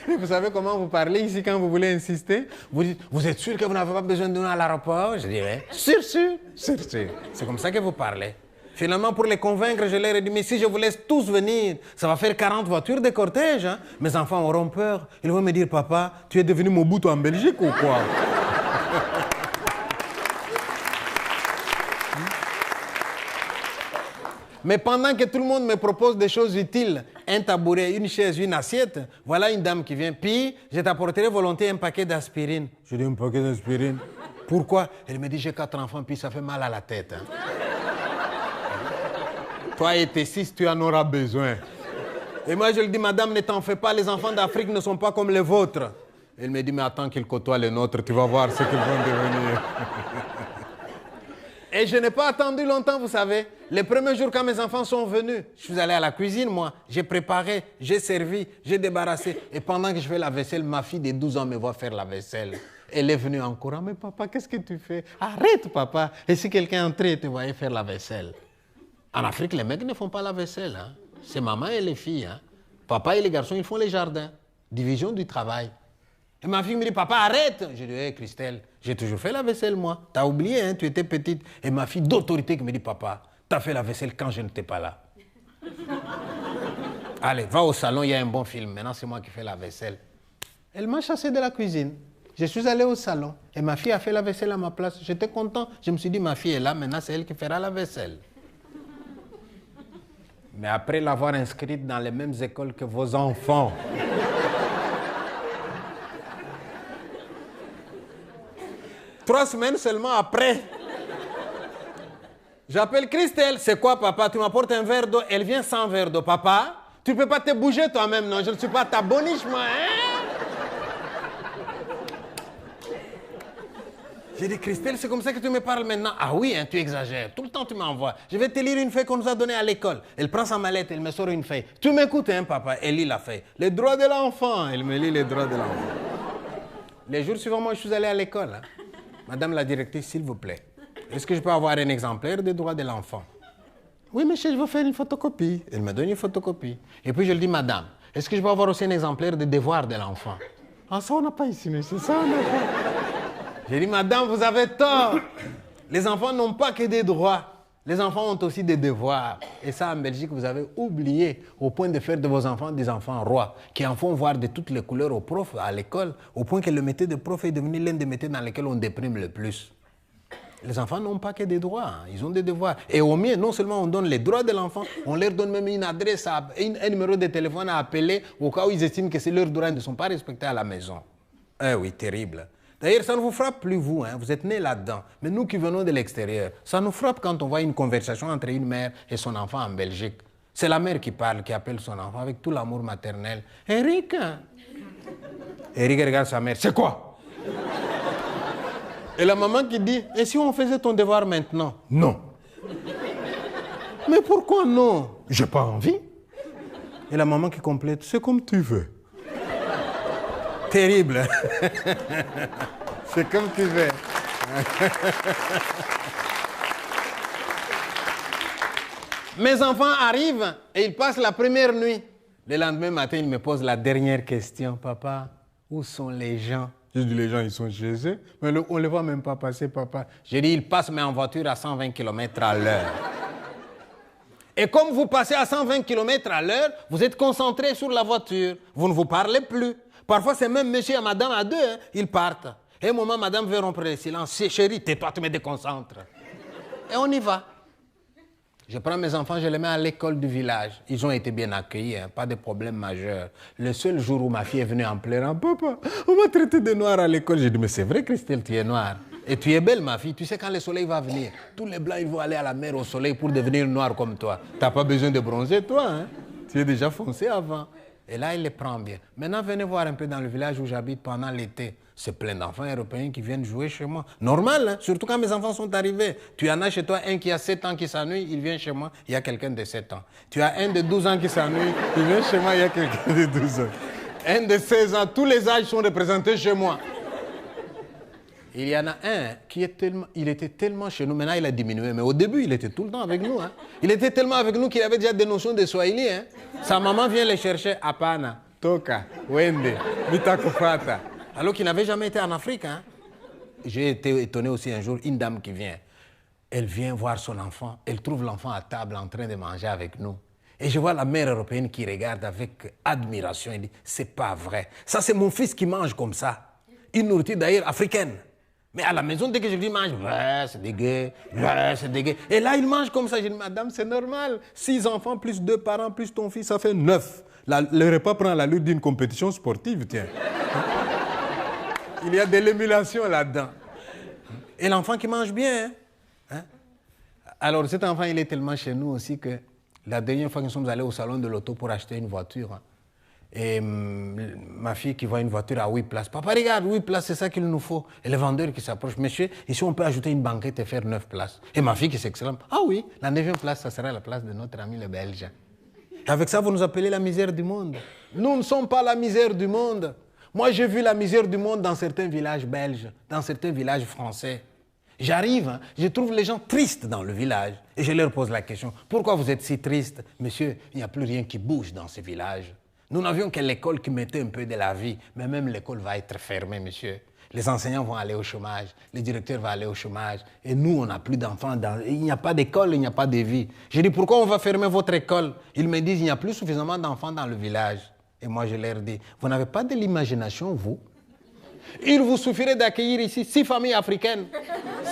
Et vous savez comment vous parlez ici quand vous voulez insister? Vous dites, vous êtes sûr que vous n'avez pas besoin de nous à l'aéroport? Je dirais, sûr. C'est comme ça que vous parlez. Finalement, pour les convaincre, je leur ai dit, mais si je vous laisse tous venir, ça va faire 40 voitures de cortège. Hein? Mes enfants auront peur. Ils vont me dire, papa, tu es devenu Mobutu en Belgique ou quoi? Mais pendant que tout le monde me propose des choses utiles, un tabouret, une chaise, une assiette, voilà une dame qui vient, puis je t'apporterai volontiers un paquet d'aspirine. Je dis, un paquet d'aspirine? Pourquoi? Elle me dit, j'ai 4 enfants, puis ça fait mal à la tête. Hein. Toi et tes 6, tu en auras besoin. Et moi, je lui dis, madame, ne t'en fais pas, les enfants d'Afrique ne sont pas comme les vôtres. Elle me dit, mais attends qu'ils côtoient les nôtres, tu vas voir ce qu'ils vont devenir. Et je n'ai pas attendu longtemps, vous savez. Les premiers jours, quand mes enfants sont venus, je suis allé à la cuisine, moi. J'ai préparé, j'ai servi, j'ai débarrassé. Et pendant que je fais la vaisselle, ma fille de 12 ans me voit faire la vaisselle. Elle est venue en courant. Mais papa, qu'est-ce que tu fais? Arrête, papa. Et si quelqu'un entrait et te voyait faire la vaisselle? En Afrique, les mecs ne font pas la vaisselle. Hein. C'est maman et les filles. Hein. Papa et les garçons, ils font les jardins. Division du travail. Et ma fille me dit, papa, arrête. Je dis, hé, Christelle, j'ai toujours fait la vaisselle, moi. T'as oublié, hein, tu étais petite. Et ma fille d'autorité qui me dit, papa, t'as fait la vaisselle quand je n'étais pas là. Allez, va au salon, il y a un bon film. Maintenant, c'est moi qui fais la vaisselle. Elle m'a chassé de la cuisine. Je suis allé au salon. Et ma fille a fait la vaisselle à ma place. J'étais content. Je me suis dit, ma fille est là, maintenant, c'est elle qui fera la vaisselle. Mais après l'avoir inscrite dans les mêmes écoles que vos enfants, trois semaines seulement après, j'appelle Christelle. C'est quoi, papa? Tu m'apportes un verre d'eau. Elle vient sans verre d'eau. Papa, tu ne peux pas te bouger toi-même, non? Je ne suis pas ta boniche, moi, hein? J'ai dit, Christelle, c'est comme ça que tu me parles maintenant? Ah oui, hein, tu exagères. Tout le temps, tu m'envoies. Je vais te lire une feuille qu'on nous a donnée à l'école. Elle prend sa mallette, elle me sort une feuille. Tu m'écoutes, hein, papa? Elle lit la feuille. Les droits de l'enfant. Elle me lit les droits de l'enfant. Les jours suivants, moi, je suis allé à l'école. Hein. Madame la directrice, s'il vous plaît, est-ce que je peux avoir un exemplaire des droits de l'enfant? Oui, monsieur, je veux faire une photocopie. Elle me donne une photocopie. Et puis, je lui dis, madame, est-ce que je peux avoir aussi un exemplaire des devoirs de l'enfant? Ah, ça, on n'a pas ici, monsieur. Ça, on n'a pas. J'ai dit, madame, vous avez tort. Les enfants n'ont pas que des droits. Les enfants ont aussi des devoirs. Et ça, en Belgique, vous avez oublié au point de faire de vos enfants des enfants rois, qui en font voir de toutes les couleurs aux profs à l'école, au point que le métier de prof est devenu l'un des métiers dans lesquels on déprime le plus. Les enfants n'ont pas que des droits, hein. Ils ont des devoirs. Et au mieux, non seulement on donne les droits de l'enfant, on leur donne même une adresse, un numéro de téléphone à appeler au cas où ils estiment que c'est leurs droits ne sont pas respectés à la maison. Eh oui, terrible. D'ailleurs, ça ne vous frappe plus, vous, hein? Vous êtes nés là-dedans. Mais nous qui venons de l'extérieur, ça nous frappe quand on voit une conversation entre une mère et son enfant en Belgique. C'est la mère qui parle, qui appelle son enfant avec tout l'amour maternel. Eric. Eric regarde sa mère. C'est quoi? Et la maman qui dit, et si on faisait ton devoir maintenant? Non. Mais pourquoi non? J'ai pas envie. Et la maman qui complète, c'est comme tu veux. Terrible. C'est comme tu veux. Mes enfants arrivent et ils passent la première nuit. Le lendemain matin, ils me posent la dernière question. Papa, où sont les gens? Je dis, les gens, ils sont chez eux. Mais on ne les voit même pas passer, papa. J'ai dit, ils passent, mais en voiture à 120 km à l'heure. Et comme vous passez à 120 km à l'heure, vous êtes concentré sur la voiture. Vous ne vous parlez plus. Parfois, c'est même monsieur et madame à deux, hein, ils partent. Et au moment, madame veut rompre le silence. Chérie, tais-toi, tu me déconcentres. Et on y va. Je prends mes enfants, je les mets à l'école du village. Ils ont été bien accueillis, hein, pas de problème majeur. Le seul jour où ma fille est venue en pleurant, papa, on m'a traité de noir à l'école. J'ai dit, mais c'est vrai, Christelle, tu es noire. Et tu es belle, ma fille. Tu sais, quand le soleil va venir, tous les blancs, ils vont aller à la mer au soleil pour devenir noirs comme toi. Tu n'as pas besoin de bronzer, toi. Hein? Tu es déjà foncé avant. Et là, il les prend bien. Maintenant, venez voir un peu dans le village où j'habite pendant l'été. C'est plein d'enfants européens qui viennent jouer chez moi. Normal, hein? Surtout quand mes enfants sont arrivés. Tu en as chez toi un qui a 7 ans qui s'ennuie, il vient chez moi, il y a quelqu'un de 7 ans. Tu as un de 12 ans qui s'ennuie, il vient chez moi, il y a quelqu'un de 12 ans. Un de 16 ans, tous les âges sont représentés chez moi. Il y en a un qui était tellement chez nous, maintenant il a diminué, mais au début il était tout le temps avec nous. Hein. Il était tellement avec nous qu'il avait déjà des notions de Swahili. Hein. Sa maman vient les chercher à Pana, Toka, Wende, Mitakufata. Alors qu'il n'avait jamais été en Afrique. Hein. J'ai été étonné aussi un jour, une dame qui vient. Elle vient voir son enfant, elle trouve l'enfant à table en train de manger avec nous. Et je vois la mère européenne qui regarde avec admiration. Elle dit, c'est pas vrai. Ça c'est mon fils qui mange comme ça. Une nourriture d'ailleurs africaine. Mais à la maison, dès que je lui mange, ouais, c'est dégueu, ouais, c'est dégueu. Et là, il mange comme ça. Je dis, madame, c'est normal. 6 enfants, plus 2 parents, plus ton fils, ça fait 9. Le repas prend la lutte d'une compétition sportive, tiens. Il y a de l'émulation là-dedans. Et l'enfant qui mange bien. Hein? Alors, cet enfant, il est tellement chez nous aussi que la dernière fois que nous sommes allés au salon de l'auto pour acheter une voiture, et ma fille qui voit une voiture à 8 places. Papa, regarde, 8 places, c'est ça qu'il nous faut. Et le vendeur qui s'approche. Monsieur, ici, on peut ajouter une banquette et faire 9 places. Et ma fille qui s'exclame. Ah oui, la 9e place, ça sera la place de notre ami le Belge. Et avec ça, vous nous appelez la misère du monde. Nous ne sommes pas la misère du monde. Moi, j'ai vu la misère du monde dans certains villages belges, dans certains villages français. J'arrive, hein, je trouve les gens tristes dans le village. Et je leur pose la question. Pourquoi vous êtes si triste? Monsieur, il n'y a plus rien qui bouge dans ce village. Nous n'avions que l'école qui mettait un peu de la vie, mais même l'école va être fermée, monsieur. Les enseignants vont aller au chômage, les directeurs vont aller au chômage, et nous, on n'a plus d'enfants. Il n'y a pas d'école, il n'y a pas de vie. J'ai dit, pourquoi on va fermer votre école? Ils me disent, il n'y a plus suffisamment d'enfants dans le village. Et moi, je leur dis, vous n'avez pas de l'imagination, vous? Il vous suffirait d'accueillir ici 6 familles africaines.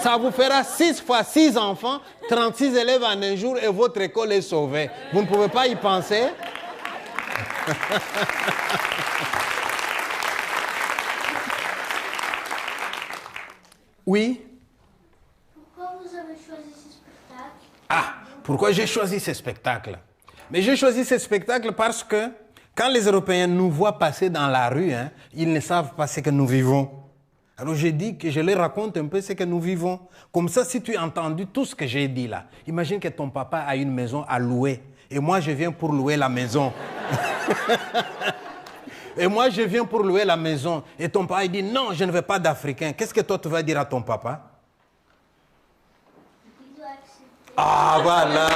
Ça vous fera 6 fois 6 enfants, 36 élèves en un jour, et votre école est sauvée. Vous ne pouvez pas y penser? Oui. Pourquoi vous avez choisi ce spectacle? Ah, pourquoi j'ai choisi ce spectacle? Mais j'ai choisi ce spectacle parce que quand les Européens nous voient passer dans la rue, hein, ils ne savent pas ce que nous vivons. Alors j'ai dit que je leur raconte un peu ce que nous vivons. Comme ça, si tu as entendu tout ce que j'ai dit là, imagine que ton papa a une maison à louer. Et moi, je viens pour louer la maison. Et moi, je viens pour louer la maison. Et ton papa, il dit, non, je ne veux pas d'Africain. Qu'est-ce que toi, tu vas dire à ton papa? Il doit accepter. Ah, voilà.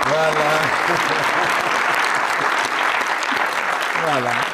Voilà. Voilà.